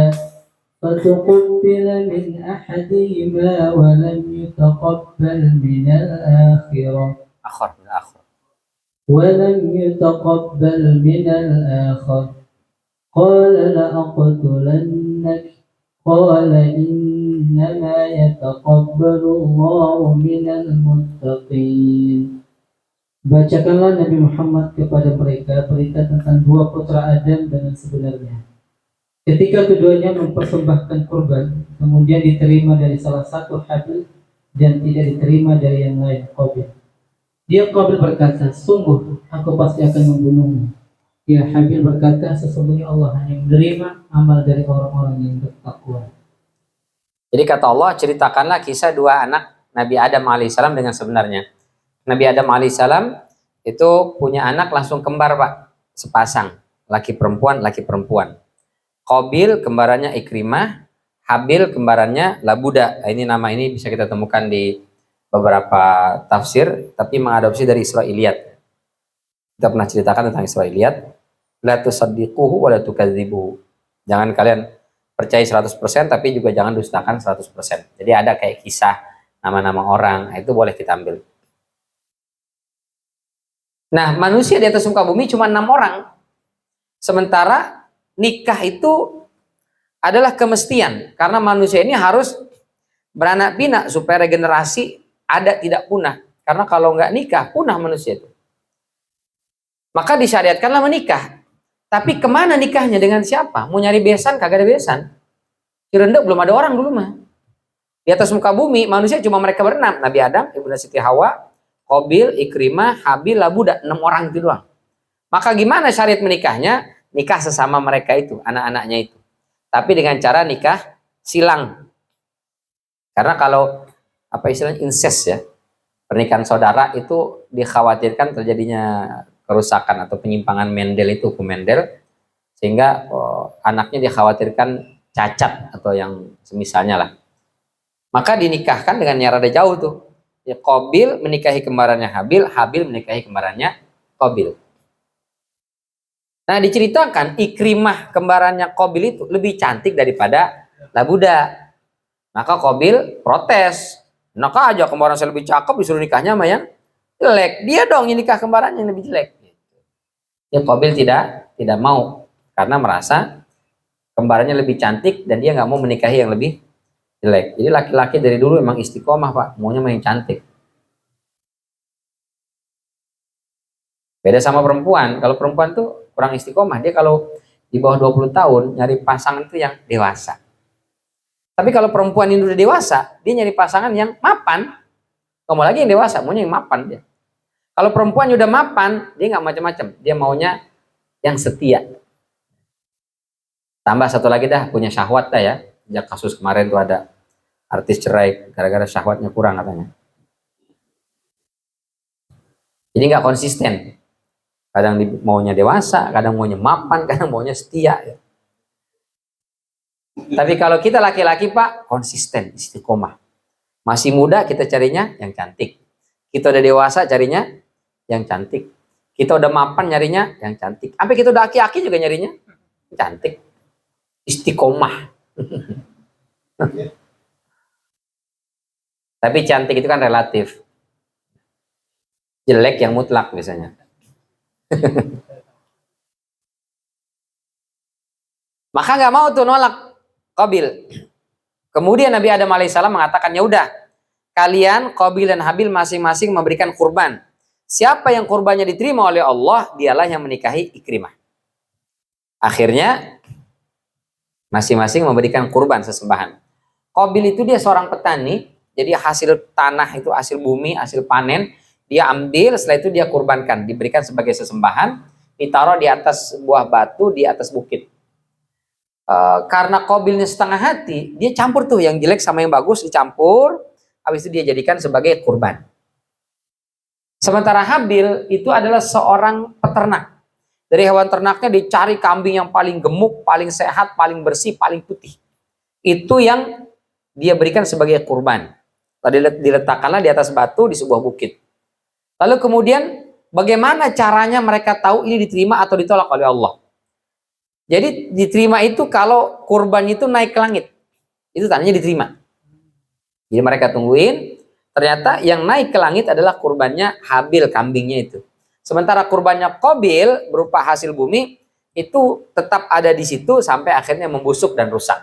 ولم يتقبل من الآخر قال لأقتلنك قال إنما يتقبل الله من المتقين. Bacakanlah Nabi Muhammad kepada mereka berita tentang dua putra Adam dengan sebenarnya. Ketika keduanya mempersembahkan kurban, kemudian diterima dari salah satu Habil dan tidak diterima dari yang lain, Qabil. Dia Qabil berkata, sungguh aku pasti akan membunuhmu. Ya, Habil berkata, sesungguhnya Allah hanya menerima amal dari orang-orang yang bertakwa. Jadi kata Allah, ceritakanlah kisah dua anak Nabi Adam alaihissalam dengan sebenarnya. Nabi Adam alaihissalam itu punya anak langsung kembar, Pak, sepasang, laki perempuan, laki perempuan. Qabil kembarannya Ikrimah, Habil kembarannya Labuda. Nah, ini nama ini bisa kita temukan di beberapa tafsir, tapi mengadopsi dari Israiliyat. Kita pernah ceritakan tentang Israiliyat. La tusaddiquhu wa la tukadzibuhu. Jangan kalian percaya 100%, tapi juga jangan dustakan 100%. Jadi ada kayak kisah nama-nama orang, nah, itu boleh kita ambil. Nah, manusia di atas muka bumi cuma 6 orang. Sementara nikah itu adalah kemestian. Karena manusia ini harus beranak pinak supaya regenerasi ada tidak punah. Karena kalau nggak nikah, punah manusia itu. Maka disyariatkanlah menikah. Tapi kemana nikahnya, dengan siapa? Mau nyari besan, kagak ada besan. Cirendek belum ada orang dulu mah. Di atas muka bumi, manusia cuma mereka berenam. Nabi Adam, Ibunda Siti Hawa, Qabil, Ikrimah, Habil, Labuda. 6 orang itu doang. Maka gimana syariat menikahnya? Nikah sesama mereka itu, anak-anaknya itu. Tapi dengan cara nikah silang. Karena kalau apa istilahnya incest ya, pernikahan saudara itu dikhawatirkan terjadinya kerusakan atau penyimpangan Mendel itu, hukum Mendel, sehingga anaknya dikhawatirkan cacat atau yang semisalnya lah. Maka dinikahkan dengan yang rada jauh tuh. Ya, Qabil menikahi kembarannya Habil, Habil menikahi kembarannya Qabil. Nah, diceritakan Ikrimah kembarannya Qabil itu lebih cantik daripada Labuda. Maka Qabil protes. Enak aja kembaran saya lebih cakep disuruh nikahnya sama yang jelek. Dia dong yang nikah kembarannya yang lebih jelek. Ya, Qabil tidak mau karena merasa kembarannya lebih cantik dan dia nggak mau menikahi yang lebih jelek. Jadi laki-laki dari dulu emang istiqomah, Pak, maunya main cantik. Beda sama perempuan. Kalau perempuan tuh kurang istiqomah. Dia kalau di bawah 20 tahun nyari pasangan itu yang dewasa. Tapi kalau perempuan ini udah dewasa, dia nyari pasangan yang mapan. Nggak mau lagi yang dewasa, maunya yang mapan dia. Kalau perempuan udah mapan, dia nggak macam-macam. Dia maunya yang setia. Tambah satu lagi dah, punya syahwat dah ya. Sejak kasus kemarin tuh ada artis cerai gara-gara syahwatnya kurang katanya. Jadi nggak konsisten. Kadang maunya dewasa, kadang maunya mapan, kadang maunya setia. Ya. Tapi kalau kita laki-laki, Pak, konsisten, istiqomah. Masih muda kita carinya yang cantik. Kita udah dewasa carinya yang cantik. Kita udah mapan nyarinya yang cantik. Sampai kita udah aki-aki juga nyarinya cantik. Istiqomah. Tapi cantik itu kan relatif. Jelek yang mutlak biasanya. Maka nggak mau tuh nolak Qabil. Kemudian Nabi Adam alaihissalam mengatakan, ya udah, kalian Qabil dan Habil masing-masing memberikan kurban. Siapa yang kurbannya diterima oleh Allah, dialah yang menikahi Ikrimah. Akhirnya masing-masing memberikan kurban sesembahan. Qabil itu dia seorang petani, jadi hasil tanah itu, hasil bumi, hasil panen, dia ambil, setelah itu dia kurbankan, diberikan sebagai sesembahan, ditaruh di atas buah batu, di atas bukit. Karena Qabilnya setengah hati, dia campur tuh yang jelek sama yang bagus dicampur, habis itu dia jadikan sebagai kurban. Sementara Habil itu adalah seorang peternak. Dari hewan ternaknya dicari kambing yang paling gemuk, paling sehat, paling bersih, paling putih. Itu yang dia berikan sebagai kurban. Lalu diletakkanlah di atas batu di sebuah bukit. Lalu kemudian bagaimana caranya mereka tahu ini diterima atau ditolak oleh Allah? Jadi diterima itu kalau kurban itu naik ke langit. Itu tandanya diterima. Jadi mereka tungguin, ternyata yang naik ke langit adalah kurbannya Habil, kambingnya itu. Sementara kurbannya Qabil berupa hasil bumi itu tetap ada di situ sampai akhirnya membusuk dan rusak.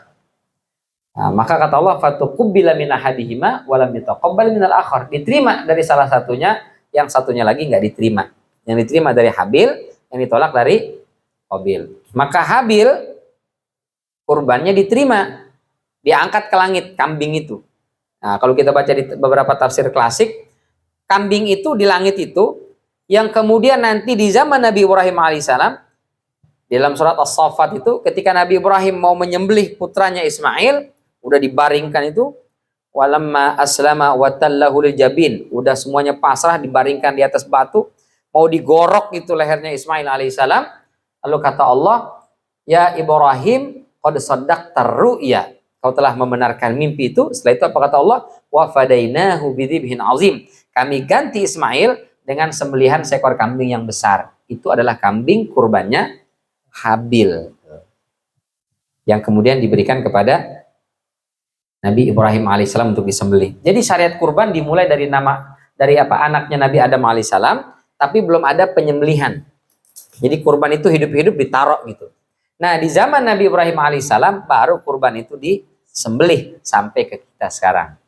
Nah, maka kata Allah, fatuqubila min ahadihima wa lam yutaqabbal minal akhar. Diterima dari salah satunya, yang satunya lagi nggak diterima. Yang diterima dari Habil, yang ditolak dari Qabil. Maka Habil kurbannya diterima, diangkat ke langit kambing itu. Nah, kalau kita baca di beberapa tafsir klasik, kambing itu di langit itu yang kemudian nanti di zaman Nabi Ibrahim alaihissalam Di dalam surat As-Saffat itu ketika Nabi Ibrahim mau menyembelih putranya Ismail, udah dibaringkan itu, walamma aslama wa tallahu lil jabin, udah semuanya pasrah dibaringkan di atas batu, mau digorok itu lehernya Ismail alaihissalam. Lalu kata Allah, ya Ibrahim qad saddaqta ru'ya, kau telah membenarkan mimpi itu. Setelah itu apa kata Allah, wa fadainahu bidzibhin azim, kami ganti Ismail dengan sembelihan seekor kambing yang besar. Itu adalah kambing kurbannya Habil yang kemudian diberikan kepada Nabi Ibrahim alaihissalam untuk disembelih. Jadi syariat kurban dimulai dari anaknya Nabi Adam alaihissalam, tapi belum ada penyembelihan. Jadi kurban itu hidup-hidup ditaruh gitu. Nah, di zaman Nabi Ibrahim alaihissalam baru kurban itu disembelih sampai ke kita sekarang.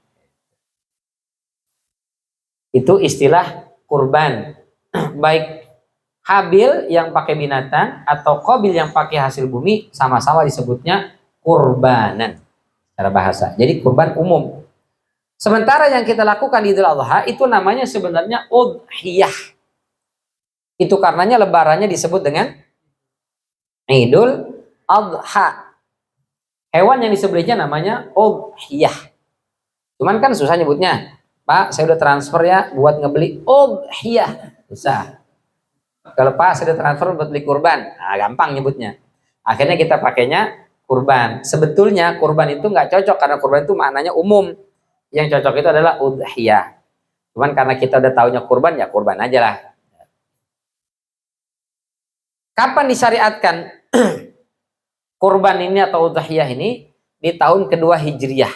Itu istilah kurban. Baik Habil yang pakai binatang atau Qabil yang pakai hasil bumi, sama-sama disebutnya kurbanan secara bahasa. Jadi kurban umum. Sementara yang kita lakukan di Idul Adha itu namanya sebenarnya udhiyah. Itu karenanya lebarannya disebut dengan Idul Adha. Hewan yang disembelihnya namanya udhiyah. Cuman kan susah nyebutnya. Pak, saya udah transfer ya buat ngebeli udhiyah. Susah. Kalau Pak saya udah transfer buat beli kurban, nah, gampang nyebutnya. Akhirnya kita pakainya kurban. Sebetulnya kurban itu nggak cocok karena kurban itu maknanya umum. Yang cocok itu adalah udhiyah. Cuman karena kita udah taunya kurban, ya kurban aja lah. Kapan disyariatkan kurban ini atau udhiyah ini? Di tahun kedua Hijriyah.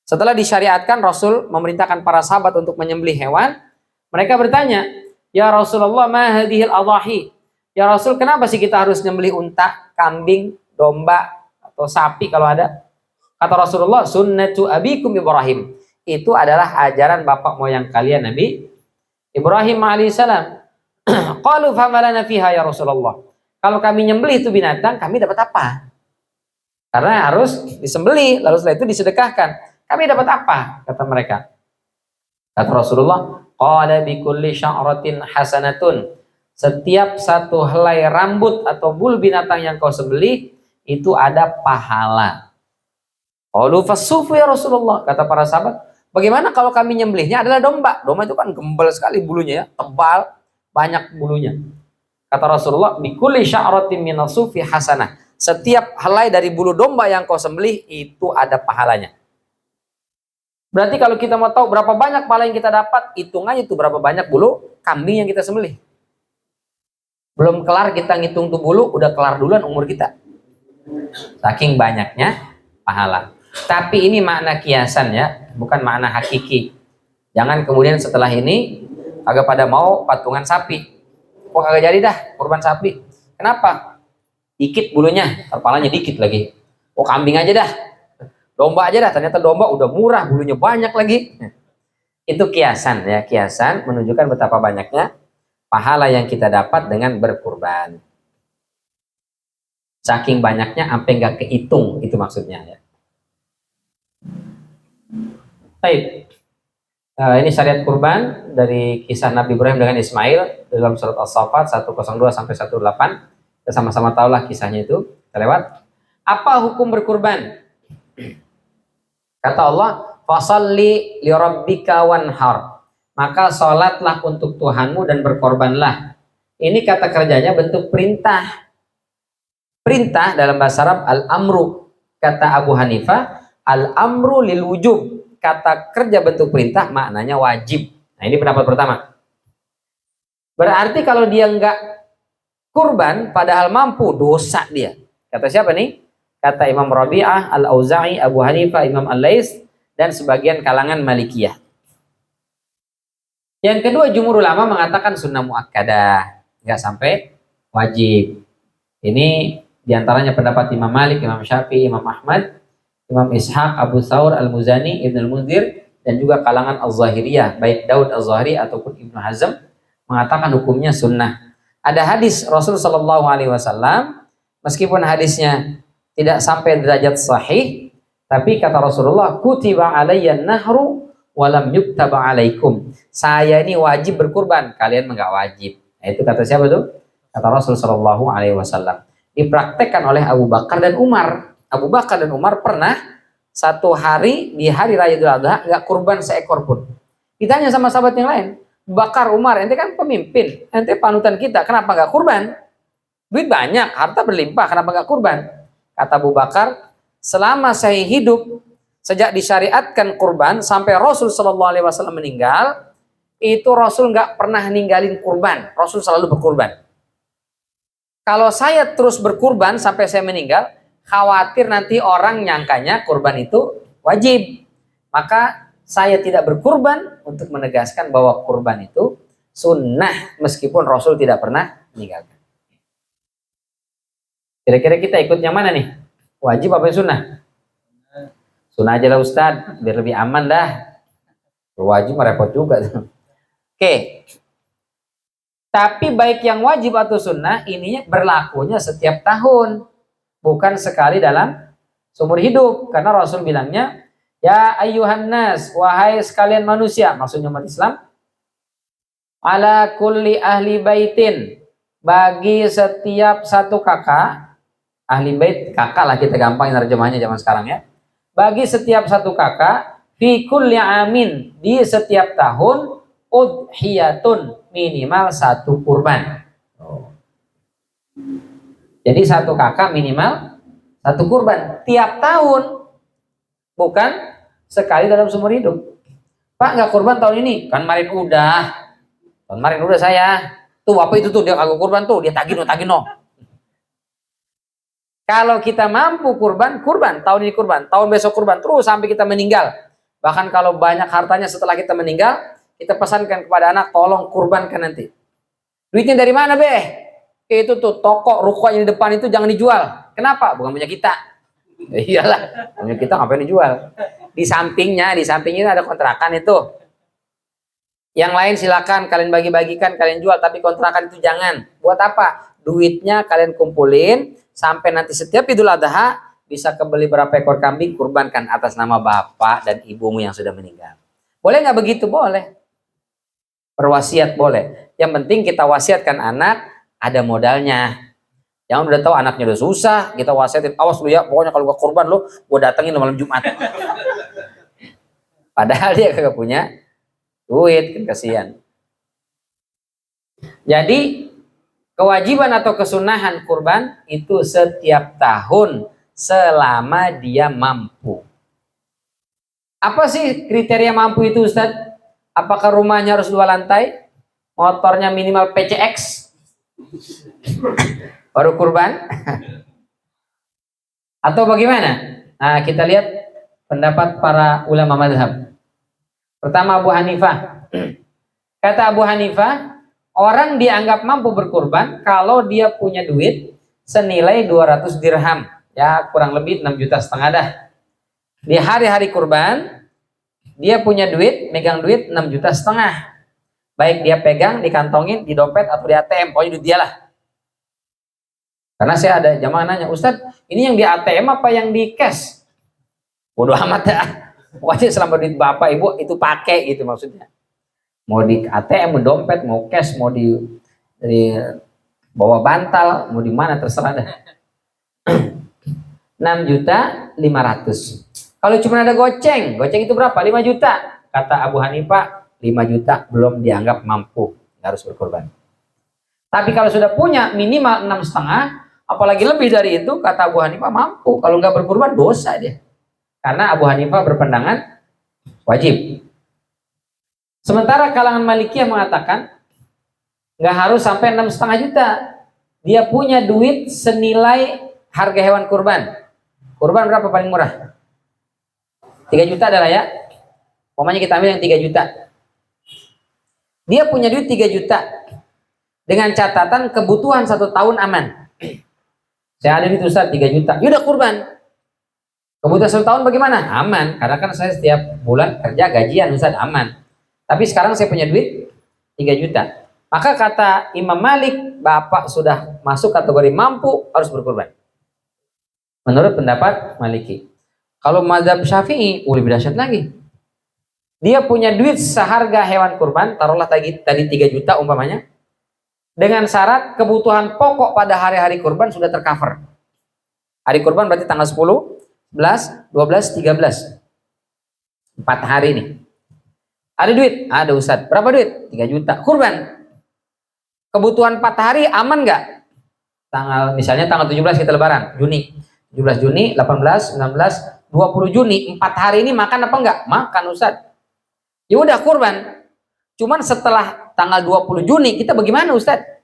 Setelah disyariatkan, Rasul memerintahkan para sahabat untuk menyembelih hewan. Mereka bertanya, ya Rasulullah, ma hadhil adahi? Ya Rasul, kenapa sih kita harus nyembelih unta, kambing, domba, atau sapi kalau ada? Kata Rasulullah, sunnatu abikum Ibrahim. Itu adalah ajaran bapak moyang kalian Nabi Ibrahim alaihissalam. Qalu famalana fiha ya Rasulullah. Kalau kami nyembelih itu binatang, kami dapat apa? Karena harus disembelih, lalu setelah itu disedekahkan. Kami dapat apa? Kata mereka. Kata Rasulullah, qala bikulli sya'ratin hasanatun. Setiap satu helai rambut atau bulu binatang yang kau sembelih itu ada pahala. Qalu fasufu ya Rasulullah. Kata para sahabat, bagaimana kalau kami nyembelihnya adalah domba? Domba itu kan gembel sekali bulunya ya, tebal, banyak bulunya. Kata Rasulullah, bikulli sya'ratin minasufi hasanah. Setiap helai dari bulu domba yang kau sembelih itu ada pahalanya. Berarti kalau kita mau tahu berapa banyak pahala yang kita dapat, hitung aja itu berapa banyak bulu kambing yang kita sembelih. Belum kelar kita ngitung tuh bulu, udah kelar duluan umur kita. Saking banyaknya pahala. Tapi ini makna kiasan ya, bukan makna hakiki. Jangan kemudian setelah ini agak pada mau patungan sapi. Kok kagak jadi dah kurban sapi? Kenapa? Dikit bulunya, kepalanya dikit lagi. Oh kambing aja dah. Domba aja dah, ternyata domba udah murah, bulunya banyak lagi. Itu kiasan ya, kiasan menunjukkan betapa banyaknya pahala yang kita dapat dengan berkurban. Saking banyaknya sampai nggak kehitung, itu maksudnya ya. Baik. Ini syariat kurban dari kisah Nabi Ibrahim dengan Ismail dalam surat As-Saffat 102 sampai 108. Kita sama-sama tahulah kisahnya itu. Kita lewat. Apa hukum berkurban? Kata Allah, fasalli li rabbika wanhar. Maka salatlah untuk Tuhanmu dan berkorbanlah. Ini kata kerjanya bentuk perintah. Perintah dalam bahasa Arab al-amru. Kata Abu Hanifah, al-amru lil wujub. Kata kerja bentuk perintah maknanya wajib. Nah, ini pendapat pertama. Berarti kalau dia enggak kurban padahal mampu, dosa dia. Kata siapa nih? Kata Imam Rabi'ah, Al-Auza'i, Abu Hanifah, Imam Al-Lais, dan sebagian kalangan Malikiyah. Yang kedua, jumhur ulama mengatakan sunnah muakkadah, nggak sampai wajib. Ini diantaranya pendapat Imam Malik, Imam Syafi'i, Imam Ahmad, Imam Ishaq, Abu Thawr, Al-Muzani, Ibn Al-Munzir, dan juga kalangan Al-Zahiriyah, baik Daud Al-Zahiri ataupun Ibnu Hazm, mengatakan hukumnya sunnah. Ada hadis Rasul Shallallahu Alaihi Wasallam, meskipun hadisnya tidak sampai derajat sahih, tapi kata Rasulullah, kutiba alayya nahru walam yuktaba alaikum. Saya ini wajib berkurban, kalian enggak wajib. Nah, itu kata siapa tuh? Kata Rasul Shallallahu Alaihi Wasallam. dipraktekkan oleh Abu Bakar dan Umar. Abu Bakar dan Umar pernah satu hari di hari Raya Idul Adha nggak kurban seekor pun. Ditanya sama sahabat yang lain, Bakar, Umar, ente kan pemimpin, ente panutan kita, kenapa nggak kurban? Duit banyak, harta berlimpah, kenapa nggak kurban? Kata Abu Bakar, selama saya hidup, sejak disyariatkan kurban sampai Rasul Shallallahu Alaihi Wasallam meninggal, itu Rasul nggak pernah ninggalin kurban. Rasul selalu berkurban. Kalau saya terus berkurban sampai saya meninggal, khawatir nanti orang nyangkanya kurban itu wajib. Maka saya tidak berkurban untuk menegaskan bahwa kurban itu sunnah meskipun Rasul tidak pernah meninggalkan. Kira-kira kita ikut yang mana nih? Wajib apa yang sunnah? Sunnah aja lah Ustadz, biar lebih aman dah. Wajib merepot juga. Oke. Tapi baik yang wajib atau sunnah, ini berlakunya setiap tahun. Bukan sekali dalam seumur hidup. Karena Rasul bilangnya, ya ayyuhan nas, wahai sekalian manusia. Maksudnya umat Islam. Ala kulli ahli baitin. Bagi setiap satu kakak. Ahli bait, kakak lah kita gampang terjemahnya zaman sekarang ya. Bagi setiap satu kakak. Fi kulli amin. Di setiap tahun. Udhiyatun. Minimal satu kurban. Jadi satu kakak minimal satu kurban tiap tahun, bukan sekali dalam seumur hidup. Pak nggak kurban tahun ini? Kan tahun kemarin udah saya. Tuh apa itu tuh dia kagak kurban tuh, dia tagih no. Kalau kita mampu kurban, tahun ini kurban, tahun besok kurban, terus sampai kita meninggal. Bahkan kalau banyak hartanya setelah kita meninggal, kita pesankan kepada anak, tolong kurbankan nanti. Duitnya dari mana, Beh? Itu tuh toko, ruko yang di depan itu jangan dijual. Kenapa? Bukan punya kita. Iyalah, punya kita ngapain dijual? Di sampingnya ada kontrakan itu. Yang lain silakan kalian bagi-bagikan, kalian jual, tapi kontrakan itu jangan. Buat apa? Duitnya kalian kumpulin sampai nanti setiap Idul Adha bisa kebeli berapa ekor kambing, kurbankan atas nama bapak dan ibumu yang sudah meninggal. Boleh nggak begitu? Boleh. Berwasiat boleh. Yang penting kita wasiatkan anak ada modalnya. Jangan udah tahu anaknya udah susah, kita wasiatin, awas lu ya, pokoknya kalau gua kurban lu, gua datengin malam Jumat. Padahal dia kagak punya duit, kan kasihan. Jadi kewajiban atau kesunahan kurban itu setiap tahun selama dia mampu. Apa sih kriteria mampu itu, Ustadz? Apakah rumahnya harus 2 lantai? Motornya minimal PCX? Baru kurban? Atau bagaimana? Nah, kita lihat pendapat para ulama mazhab. Pertama Abu Hanifah. Kata Abu Hanifah, orang dianggap mampu berkurban kalau dia punya duit senilai 200 dirham. Ya kurang lebih 6,5 juta dah. Di hari-hari kurban, dia punya duit, megang duit 6,5 juta. Baik dia pegang, dikantongin, di dompet atau di ATM, pokoknya duit dia lah. Karena saya ada jamaah nanya, Ustadz, ini yang di ATM apa yang di cash? Bodoh amat dah. Pokoknya selama duit bapak ibu itu pakai gitu maksudnya. Mau di ATM, mau dompet, mau cash, mau di bawa bantal, mau di mana terserah dah. 6,5 juta. Kalau cuma ada goceng itu berapa? 5 juta. Kata Abu Hanifah, 5 juta belum dianggap mampu, harus berkorban. Tapi kalau sudah punya minimal 6,5, apalagi lebih dari itu, kata Abu Hanifah mampu. Kalau nggak berkorban dosa dia. Karena Abu Hanifah berpandangan wajib. Sementara kalangan Malikiyah mengatakan nggak harus sampai 6,5 juta. Dia punya duit senilai harga hewan kurban. Kurban berapa paling murah? 3 juta adalah ya. Pokoknya kita ambil yang 3 juta. Dia punya duit 3 juta. Dengan catatan kebutuhan 1 tahun aman. Saya ada duit Ustaz 3 juta. Yaudah kurban. Kebutuhan 1 tahun bagaimana? Aman. Karena kan saya setiap bulan kerja gajian Ustaz, aman. Tapi sekarang saya punya duit 3 juta. Maka kata Imam Malik, bapak sudah masuk kategori mampu, harus berkurban. Menurut pendapat Maliki. Kalau mazhab Syafi'i, lebih dahsyat lagi. Dia punya duit seharga hewan kurban, taruhlah tadi 3 juta umpamanya. dengan syarat kebutuhan pokok pada hari-hari kurban sudah tercover. Hari kurban berarti tanggal 10, 11, 12, 13. 4 hari nih. Ada duit? Ada Ustadz. Berapa duit? 3 juta. Kurban. Kebutuhan 4 hari aman nggak? Misalnya tanggal 17 kita lebaran, Juni. 17 Juni, 18, 19, 20 Juni, 4 hari ini makan apa enggak? Makan Ustadz. Ya udah kurban. Cuman setelah tanggal 20 Juni kita bagaimana Ustadz?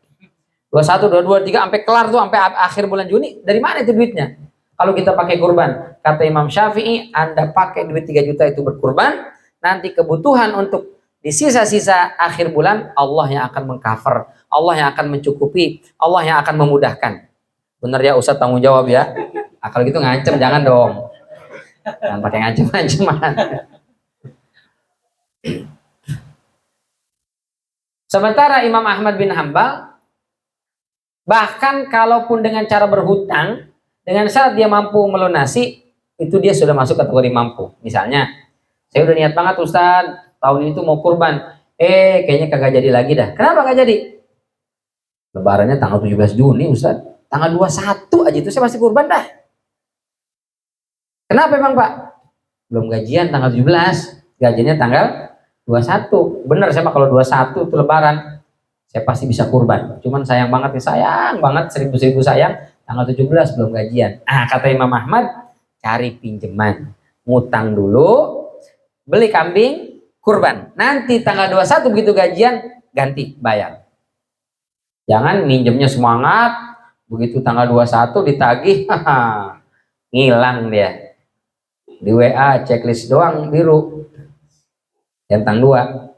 21, 22, 23 sampai kelar tuh sampai akhir bulan Juni. Dari mana itu duitnya? Kalau kita pakai kurban, kata Imam Syafi'i, Anda pakai duit 3 juta itu berkurban, nanti kebutuhan untuk di sisa-sisa akhir bulan Allah yang akan mengcover, Allah yang akan mencukupi, Allah yang akan memudahkan. Bener ya Ustadz, tanggung jawab ya. Nah, kalau gitu ngancem jangan dong. Jangan pakai ngancem-nganceman. Sementara Imam Ahmad bin Hambal, bahkan kalaupun dengan cara berhutang, dengan syarat dia mampu melunasi, itu dia sudah masuk kategori mampu. Misalnya, saya udah niat banget Ustadz, tahun ini tuh mau kurban, kayaknya kagak jadi lagi dah. Kenapa kagak jadi? Lebarannya tanggal 17 Juni Ustadz, tanggal 21 aja itu saya masih kurban dah. Kenapa emang Pak? Belum gajian tanggal 17, gajiannya tanggal 21. Bener saya Pak, kalau 21 itu lebaran, saya pasti bisa kurban. Cuman sayang banget nih, sayang banget, seribu sayang, tanggal 17 belum gajian. Kata Imam Ahmad, cari pinjeman, ngutang dulu, beli kambing, kurban. Nanti tanggal 21 begitu gajian, ganti, bayar. Jangan minjemnya semangat, begitu tanggal 21 ditagih, ngilang dia. Di WA checklist doang biru, centang 2.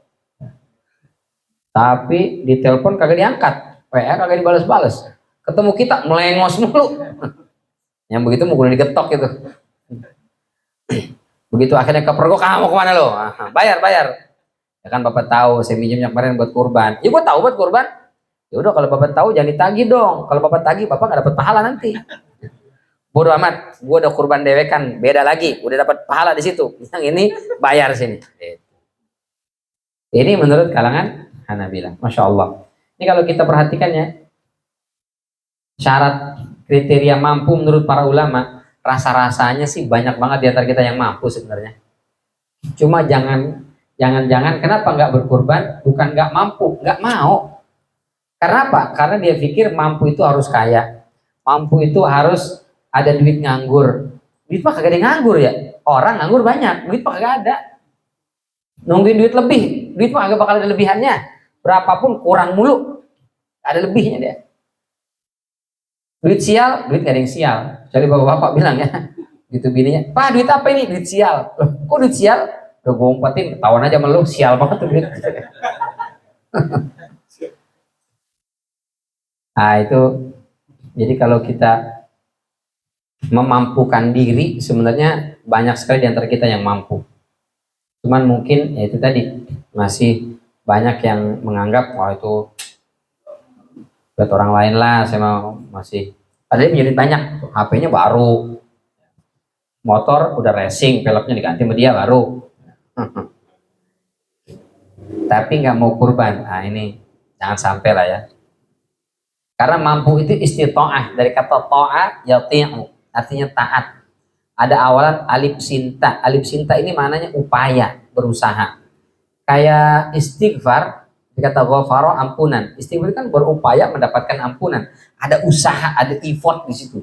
Tapi di telepon kagak diangkat, WA kagak dibalas-balas. Ketemu kita melengos mulu. Yang begitu mau digetok gitu. Begitu akhirnya kepergok, kamu kemana lo? Bayar. Ya kan Bapak tahu saya minjemnya kemarin buat kurban. Ya gua tahu buat kurban. Ya udah kalau Bapak tahu jangan ditagih dong. Kalau Bapak tagih Bapak nggak dapat pahala nanti. Bodoh amat, gua udah kurban dewekan, beda lagi, udah dapat pahala di situ. Yang ini bayar sini. Ini menurut kalangan Hanabilah. Masya Allah. Ini kalau kita perhatikannya, syarat kriteria mampu menurut para ulama, rasa-rasanya sih banyak banget di antara kita yang mampu sebenarnya. Cuma jangan kenapa nggak berkurban? Bukan nggak mampu, nggak mau. Karena apa? Karena dia pikir mampu itu harus kaya, mampu itu harus ada duit nganggur. Duit mah kagak ada nganggur ya. Orang nganggur banyak, duit mah kagak ada. Nungguin duit lebih, duit mah kagak bakal ada lebihannya. Berapapun kurang mulu, ada lebihnya dia. Duit sial, duit gak ada yang sial. Jadi bapak-bapak bilang ya, gitu bininya, Pak duit apa ini? Duit sial. Loh, kok duit sial? Udah gue umpetin, ketahuan aja sama lu, sial banget tuh duit. Nah itu, jadi kalau kita memampukan diri, sebenarnya banyak sekali di antara kita yang mampu. Cuman mungkin ya itu tadi, masih banyak yang menganggap, wah itu buat orang lain lah, saya mau masih. Padahal menjadi banyak, HP-nya baru, motor udah racing, peleknya diganti sama dia baru. Tapi nggak mau kurban. Nah ini jangan sampai lah ya. Karena mampu itu istitoah, dari kata to'ah yati'u, artinya taat. Ada awalan alif sinta. Alif sinta ini maknanya upaya, berusaha. Kayak istighfar, dikata ghafara ampunan. Istighfar kan berupaya mendapatkan ampunan. Ada usaha, ada effort di situ.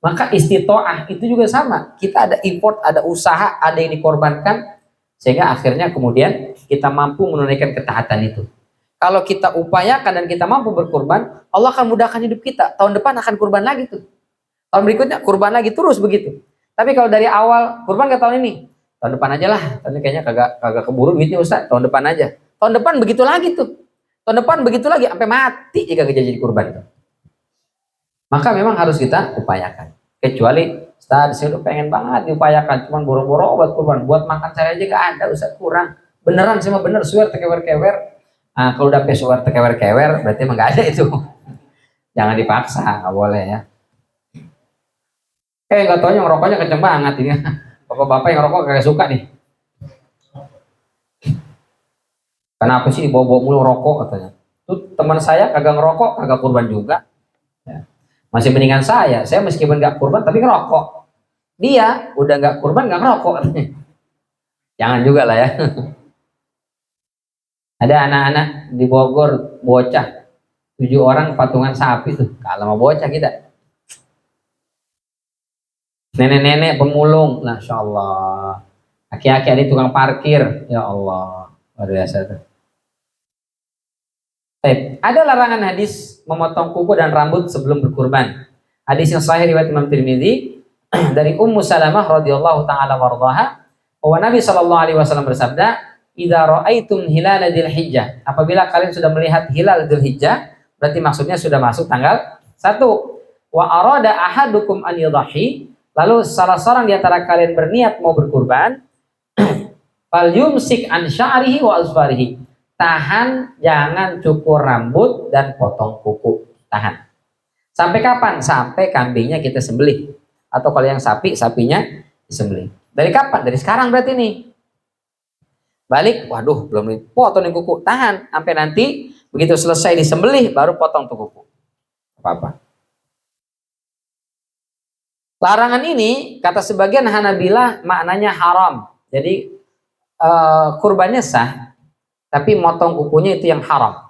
Maka istitoah itu juga sama. Kita ada effort, ada usaha, ada yang dikorbankan, sehingga akhirnya kemudian kita mampu menunaikan ketaatan itu. Kalau kita upayakan dan kita mampu berkurban, Allah akan mudahkan hidup kita. Tahun depan akan kurban lagi tuh. Tahun berikutnya kurban lagi, terus begitu. Tapi kalau dari awal kurban ke tahun ini, tahun depan aja lah. Tahun ini kayaknya kagak keburu duitnya Ustaz. Tahun depan aja. Tahun depan begitu lagi tuh. Tahun depan begitu lagi sampai mati jika jadi kurban. Maka memang harus kita upayakan. Kecuali Ustaz, saya udah pengen banget diupayakan, cuman boro-boro buat kurban, buat makan saya aja gak ada Ustaz, kurang. Beneran sih mah bener, swear tekewer-kewer. Nah, kalau udah pesuar tekewer-kewer berarti emang gak ada itu. Jangan dipaksa, nggak boleh ya. Nggak taunya ngerokoknya kenceng banget ini. Bapak-bapak yang ngerokok kagak suka nih. Kenapa sih dibawa-bawa mulu rokok katanya? Tuh teman saya kagak ngerokok, kagak kurban juga. Ya. Masih mendingan saya meskipun nggak kurban tapi ngerokok. Dia udah nggak kurban nggak ngerokok. Jangan juga lah ya. Ada anak-anak di Bogor bocah 7 orang patungan sapi tuh. Kalau mau bocah kita. Nenek-nenek pemulung, masya Allah. Aki-aki ada tukang parkir, ya Allah, luar biasa tuh. Ada larangan hadis memotong kuku dan rambut sebelum berkurban. Hadis yang sahih riwayat Imam Tirmidzi dari Ummu Salamah radhiyallahu taala warḍaha, bahwa Nabi sallallahu alaihi wasallam bersabda, "Idza ra'aitum hilal dzulhijjah." Apabila kalian sudah melihat hilal dzulhijjah, berarti maksudnya sudah masuk tanggal 1. Wa arada ahadukum an yudhi, lalu salah seorang di antara kalian berniat mau berkurban, fal yumsik an sya'rihi wa azfarihi. Tahan, jangan cukur rambut dan potong kuku. Tahan. Sampai kapan? Sampai kambingnya kita sembelih. Atau kalau yang sapi, sapinya disembelih. Dari kapan? Dari sekarang berarti nih. Balik, waduh belum dipotong nih kuku. Tahan sampai nanti begitu selesai disembelih baru potong tuh kuku. Apa-apa. Larangan ini kata sebagian Hanabilah maknanya haram. Jadi kurbannya sah, tapi motong kukunya itu yang haram.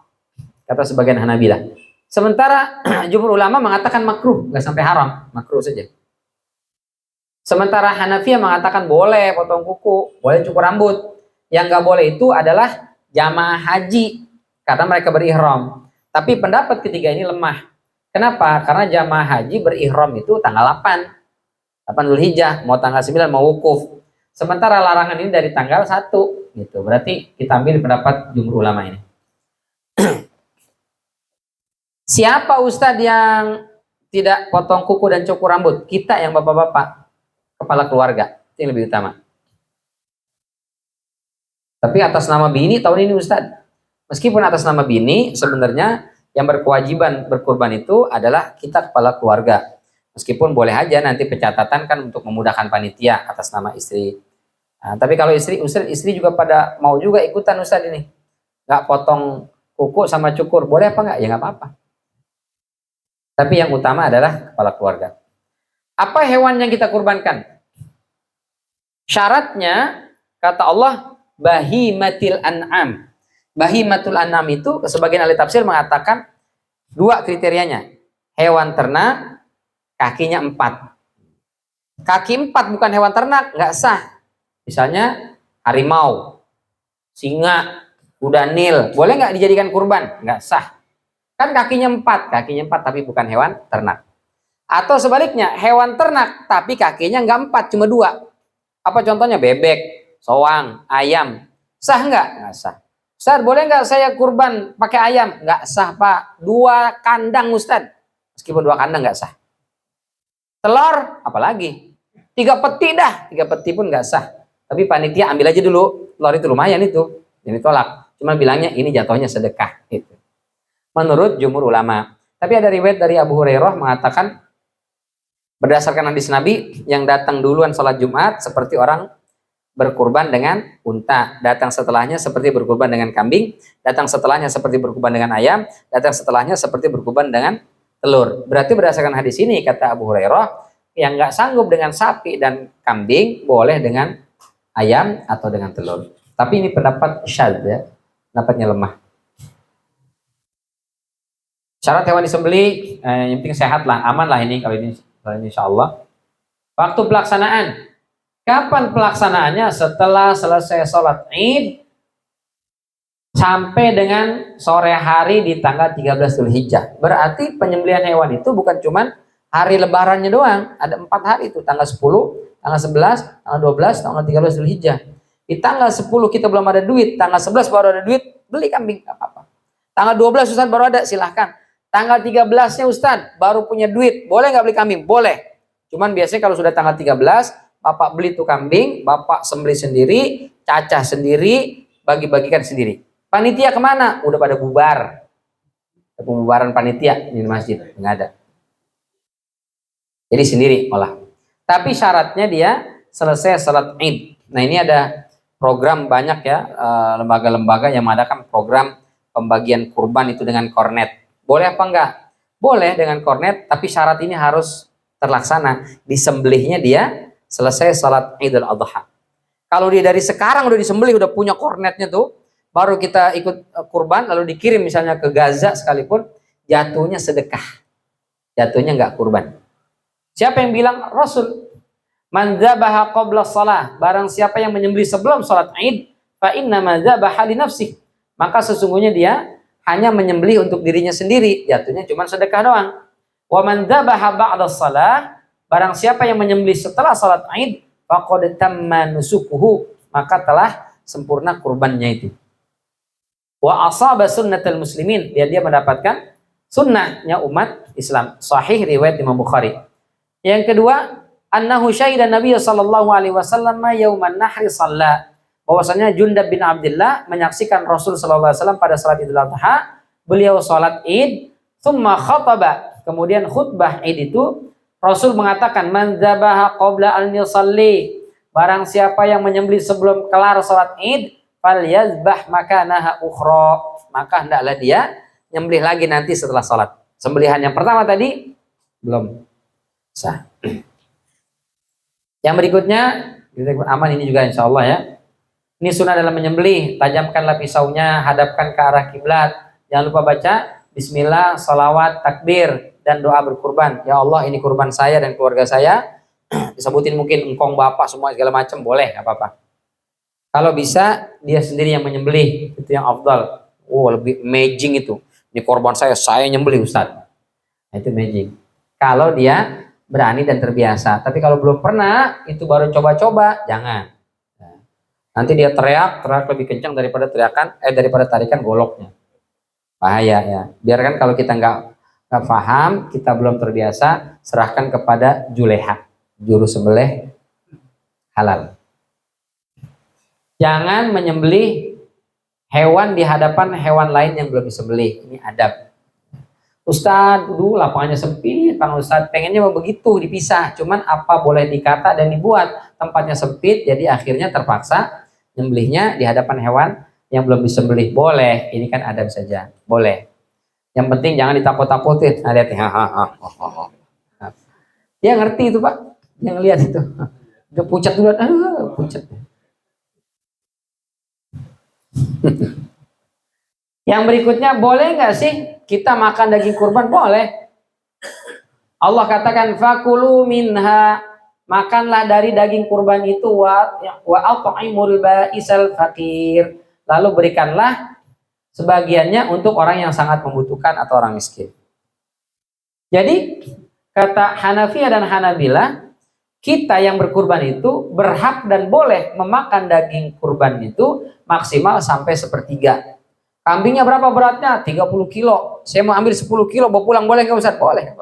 Kata sebagian Hanabilah. Sementara jumhur ulama mengatakan makruh, nggak sampai haram, makruh saja. Sementara Hanafiyah mengatakan boleh potong kuku, boleh cukur rambut. Yang nggak boleh itu adalah jamaah haji, karena mereka berihram. Tapi pendapat ketiga ini lemah. Kenapa? Karena jamaah haji berihram itu tanggal 8 Dzulhijjah, mau tanggal 9 mau wukuf. Sementara larangan ini dari tanggal 1 gitu. Berarti kita ambil pendapat jumhur ulama ini. Siapa ustadz yang tidak potong kuku dan cukur rambut? Kita yang bapak-bapak, kepala keluarga, itu yang lebih utama. Tapi atas nama bini tahun ini ustadz. Meskipun atas nama bini, sebenarnya yang berkewajiban berkurban itu adalah kita kepala keluarga. Meskipun boleh aja nanti pencatatan kan untuk memudahkan panitia atas nama istri. Nah, tapi kalau istri juga pada mau juga ikutan ustadz ini. Nggak potong kuku sama cukur, boleh apa nggak? Ya nggak apa-apa. Tapi yang utama adalah kepala keluarga. Apa hewan yang kita kurbankan? Syaratnya, kata Allah, bahimatil an'am. Bahimatul an'am itu, sebagian ahli tafsir mengatakan 2 kriterianya. Hewan ternak, kakinya 4. Kaki 4 bukan hewan ternak, nggak sah. Misalnya harimau, singa, kuda nil, boleh nggak dijadikan kurban? Nggak sah. Kan kakinya 4 tapi bukan hewan ternak. Atau sebaliknya, hewan ternak tapi kakinya nggak 4, cuma 2. Apa contohnya? Bebek, soang, ayam. Sah nggak? Nggak sah. Ustaz, boleh nggak saya kurban pakai ayam? Nggak sah, Pak. 2 kandang, Ustaz. Meskipun 2 kandang nggak sah. Telur, apalagi? 3 peti dah. 3 peti pun nggak sah. Tapi panitia ambil aja dulu. Telur itu lumayan itu. Ini tolak. Cuma bilangnya ini jatuhnya sedekah. Gitu. Menurut jumhur ulama. Tapi ada riwayat dari Abu Hurairah mengatakan, berdasarkan hadis Nabi, yang datang duluan sholat Jumat seperti orang berkurban dengan unta, datang setelahnya seperti berkurban dengan kambing, datang setelahnya seperti berkurban dengan ayam, datang setelahnya seperti berkurban dengan telur. Berarti berdasarkan hadis ini, kata Abu Hurairah, yang nggak sanggup dengan sapi dan kambing boleh dengan ayam atau dengan telur. Tapi ini pendapat syadz ya, pendapatnya lemah. Syarat hewan disembelih, yang penting sehat lah, aman lah ini kalau ini insya Allah. Waktu pelaksanaan, kapan pelaksanaannya? Setelah selesai sholat Id sampai dengan sore hari di tanggal 13 Dzulhijjah. Berarti penyembelihan hewan itu bukan cuma hari lebarannya doang, ada 4 hari itu, tanggal 10, tanggal 11, tanggal 12, tanggal 13 Dzulhijjah. Di tanggal 10 kita belum ada duit, tanggal 11 baru ada duit, beli kambing, gak apa-apa. Tanggal 12 Ustaz baru ada, silahkan. Tanggal 13-nya Ustaz baru punya duit, boleh nggak beli kambing? Boleh. Cuman biasanya kalau sudah tanggal 13, Bapak beli tuh kambing, Bapak sembelih sendiri, cacah sendiri, bagi-bagikan sendiri. Panitia kemana? Udah pada bubar. Pembubaran panitia di masjid, nggak ada. Jadi sendiri olah. Tapi syaratnya dia selesai salat Id. Nah ini ada program banyak ya, lembaga-lembaga yang mengadakan program pembagian kurban itu dengan kornet. Boleh apa enggak? Boleh dengan kornet, tapi syarat ini harus terlaksana. Disembelihnya dia selesai salat Idul Adha. Kalau dia dari sekarang udah disembelih, udah punya kornetnya tuh, baru kita ikut kurban, lalu dikirim misalnya ke Gaza sekalipun, jatuhnya sedekah. Jatuhnya enggak kurban. Siapa yang bilang? Rasul. Man dzabaha qabla shalah, barang siapa yang menyembelih sebelum salat Id, fa inna ma dzabaha li nafsihi. Maka sesungguhnya dia hanya menyembelih untuk dirinya sendiri, jatuhnya cuma sedekah doang. Wa man dzabaha ba'da shalah, barang siapa yang menyembelih setelah salat Id, faqad tamma nusukuhu, maka telah sempurna kurbannya itu. Wa asaba sunnatal muslimin, dia mendapatkan sunnahnya umat Islam. Sahih riwayat Imam Bukhari. Yang kedua, annahu syahida Nabi sallallahu alaihi wasallam yauman nahri shalla, bahwasanya Jundab bin Abdullah menyaksikan Rasul sallallahu alaihi wasallam pada salat Idul Adha, beliau salat Id, tsumma khataba, kemudian khutbah Id itu Rasul mengatakan, man dzabaha qabla an yusalli, barang siapa yang menyembelih sebelum kelar salat Id, falyazbah makanaha ukhra, maka hendaklah dia nyembelih lagi nanti setelah salat. Sembelihan yang pertama tadi belum sah. Yang berikutnya, aman ini juga insya Allah ya. Ini sunnah dalam menyembelih, tajamkanlah pisaunya, hadapkan ke arah kiblat. Jangan lupa baca bismillah, salawat, takbir, dan doa berkurban. Ya Allah, ini kurban saya dan keluarga saya. Disebutin mungkin engkong, bapak, semua segala macam, boleh, nggak apa-apa. Kalau bisa, dia sendiri yang menyembelih, itu yang afdal. Oh, lebih amazing itu. Ini korban saya nyembelih Ustaz. Nah, itu amazing. Kalau dia berani dan terbiasa. Tapi kalau belum pernah, itu baru coba-coba, jangan. Nanti dia teriak lebih kencang daripada daripada tarikan goloknya. Bahaya ya. Biarkan kalau kita nggak paham, kita belum terbiasa, serahkan kepada juleha, juru sembelih halal. Jangan menyembelih hewan di hadapan hewan lain yang belum disembelih. Ini adab. Ustadz, lapangannya sempit, Bang Ustadz, pengennya begitu dipisah, cuman apa boleh dikata dan dibuat, tempatnya sempit, jadi akhirnya terpaksa nyembelihnya di hadapan hewan yang belum disembelih. Boleh, ini kan adab saja, boleh. Yang penting jangan ditakut-takutin. Nah, lihat, dia ngerti itu Pak, yang lihat itu, udah pucat duluan, pucat. Yang berikutnya, boleh nggak sih kita makan daging kurban? Boleh. Allah katakan fakulu minha, makanlah dari daging kurban itu, wa at'imul ba'isal fakir, lalu berikanlah sebagiannya untuk orang yang sangat membutuhkan atau orang miskin. Jadi kata Hanafiyah dan Hanabilah, kita yang berkurban itu berhak dan boleh memakan daging kurban itu maksimal sampai sepertiga. Kambingnya berapa beratnya? 30 kilo. Saya mau ambil 10 kilo, bawa pulang, boleh nggak Ustaz? Boleh.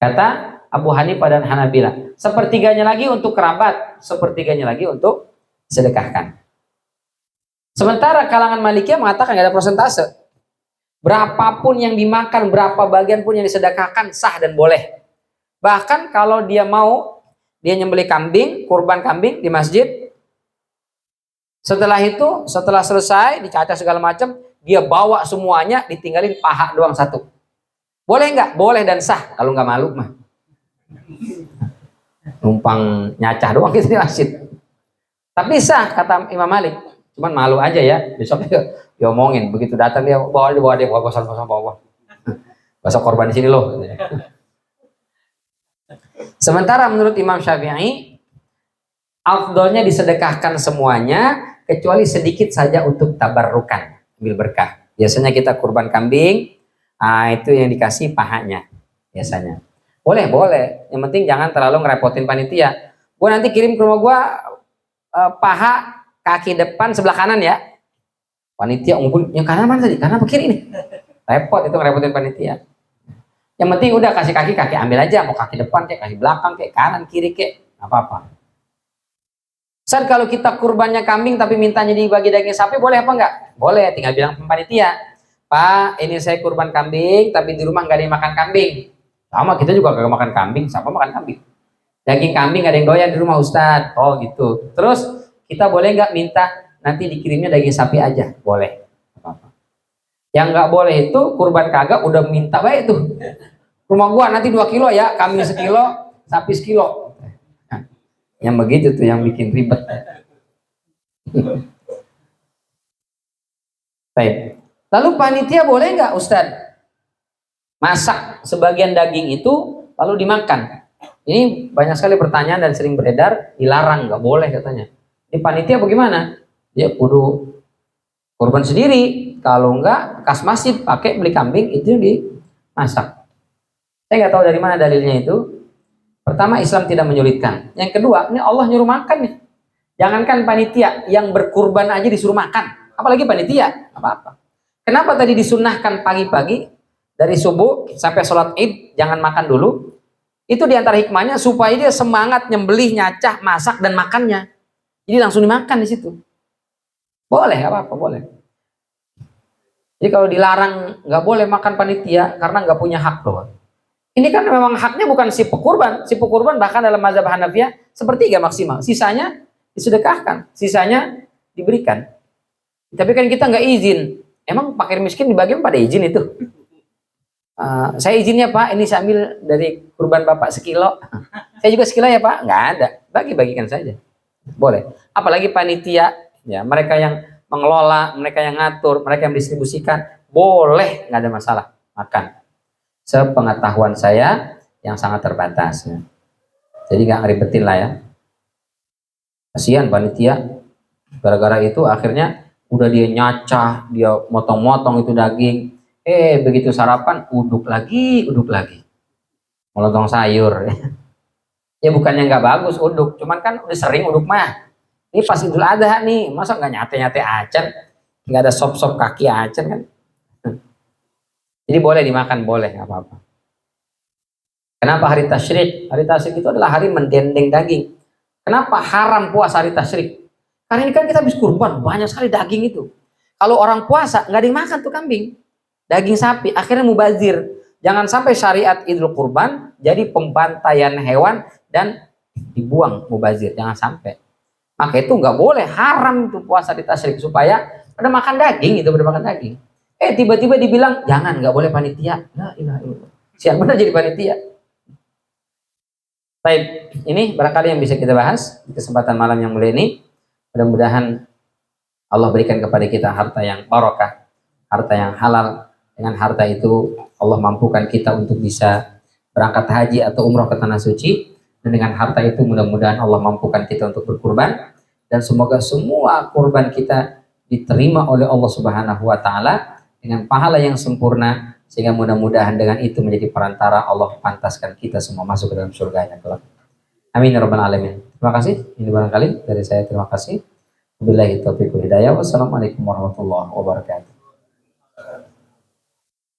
Kata Abu Hanifah dan Hanabilah. Sepertiganya lagi untuk kerabat, sepertiganya lagi untuk sedekahkan. Sementara kalangan Malikiyah mengatakan nggak ada persentase. Berapapun yang dimakan, berapa bagian pun yang disedekahkan, sah dan boleh. Bahkan kalau dia mau, dia nyembelih kambing, kurban kambing di masjid, setelah itu, setelah selesai, dicaca segala macam, dia bawa semuanya, ditinggalin paha doang satu. Boleh nggak? Boleh dan sah. Kalau nggak malu mah. Numpang nyacah doang gitu di masjid. Tapi sah, kata Imam Malik. Cuman malu aja ya. Besok dia omongin. Begitu datang dia, bawa bawa. Bahasa korban di sini loh. Sementara menurut Imam Syafi'i, afdolnya disedekahkan semuanya, kecuali sedikit saja untuk tabarrukan, ambil berkah. Biasanya kita kurban kambing, itu yang dikasih pahanya biasanya. Boleh. Yang penting jangan terlalu ngerepotin panitia. Gue nanti kirim ke rumah gue paha kaki depan sebelah kanan ya. Panitia ngumpul, yang kanan mana tadi? Kanan apa kiri ini? Repot itu ngerepotin panitia. Yang penting udah kasih kaki ambil aja, mau kaki depan kayak kaki belakang kayak kanan kiri kayak apa-apa. Saat kalau kita kurbannya kambing tapi mintanya dibagi daging sapi, boleh apa enggak? Boleh, tinggal bilang panitia, Pak, ini saya kurban kambing tapi di rumah nggak ada yang makan kambing. Sama kita juga gak makan kambing, siapa makan kambing? Daging kambing ada yang doyan di rumah Ustadz. Oh gitu. Terus kita boleh nggak minta nanti dikirimnya daging sapi aja? Boleh. Apa-apa. Yang nggak boleh itu kurban kagak udah minta baik tuh. Rumah gua nanti 2 kilo ya, kambing sekilo, sapi sekilo. Nah, yang begitu tuh yang bikin ribet. Baik. Lalu panitia boleh nggak Ustadz masak sebagian daging itu lalu dimakan? Ini banyak sekali pertanyaan dan sering beredar, dilarang, nggak boleh katanya. Ini panitia bagaimana? Dia kudu korban sendiri, kalau nggak kas masjid pakai beli kambing itu dimasak. Saya nggak tahu dari mana dalilnya itu. Pertama, Islam tidak menyulitkan. Yang kedua, ini Allah nyuruh makan nih. Jangankan panitia, yang berkurban aja disuruh makan. Apalagi panitia, apa-apa. Kenapa tadi disunahkan pagi-pagi, dari subuh sampai sholat id, jangan makan dulu. Itu diantara hikmahnya supaya dia semangat nyembelih, nyacah, masak, dan makannya. Jadi langsung dimakan di situ. Boleh, apa-apa, boleh. Jadi kalau dilarang, nggak boleh makan panitia, karena nggak punya hak loh. Ini kan memang haknya bukan si pekurban. Si pekurban bahkan dalam mazhab Hanafiyah sepertiga maksimal. Sisanya disedekahkan, sisanya diberikan. Tapi kan kita nggak izin. Emang fakir miskin dibagian pada izin itu? Saya izinnya Pak, ini saya ambil dari kurban Bapak sekilo. Saya juga sekilo ya Pak? Nggak ada. Bagi-bagikan saja. Boleh. Apalagi panitia, ya mereka yang mengelola, mereka yang ngatur, mereka yang distribusikan, boleh, nggak ada masalah. Makan. Sepengetahuan saya yang sangat terbatas. Ya. Jadi nggak ngeribetin lah ya. Kasihan panitia. Gara-gara itu akhirnya udah dia nyacah, dia motong-motong itu daging. Begitu sarapan, uduk lagi. Melotong sayur. Ya bukannya nggak bagus uduk, cuman kan udah sering uduk mah. Ini pas Idul Adha nih, masa nggak nyate-nyate acan, nggak ada sop-sop kaki acan kan? Jadi boleh dimakan, boleh, nggak apa-apa. Kenapa hari tasyrik? Hari tasyrik itu adalah hari mendendeng daging. Kenapa haram puasa hari tasyrik? Karena ini kan kita habis kurban, banyak sekali daging itu. Kalau orang puasa, nggak dimakan tuh kambing. Daging sapi, akhirnya mubazir. Jangan sampai syariat Idul Kurban jadi pembantaian hewan dan dibuang mubazir. Jangan sampai. Maka itu nggak boleh, haram itu puasa di tasyrik supaya pada makan daging itu, pada makan daging. Tiba-tiba dibilang jangan, nggak boleh panitia. La ilaha illallah. Siapa benar jadi panitia? Baik, ini barangkali yang bisa kita bahas di kesempatan malam yang mulia ini. Mudah-mudahan Allah berikan kepada kita harta yang barokah, harta yang halal. Dengan harta itu Allah mampukan kita untuk bisa berangkat haji atau umroh ke tanah suci. Dan dengan harta itu mudah-mudahan Allah mampukan kita untuk berkurban. Dan semoga semua kurban kita diterima oleh Allah Subhanahu wa Ta'ala dengan pahala yang sempurna, sehingga mudah-mudahan dengan itu menjadi perantara Allah pantaskan kita semua masuk ke dalam surga-Nya kelak. Amin ya rabbal alamin. Terima kasih. Ini barangkali dari saya, terima kasih. Wabillahi taufiq wal hidayah. Wassalamualaikum warahmatullahi wabarakatuh.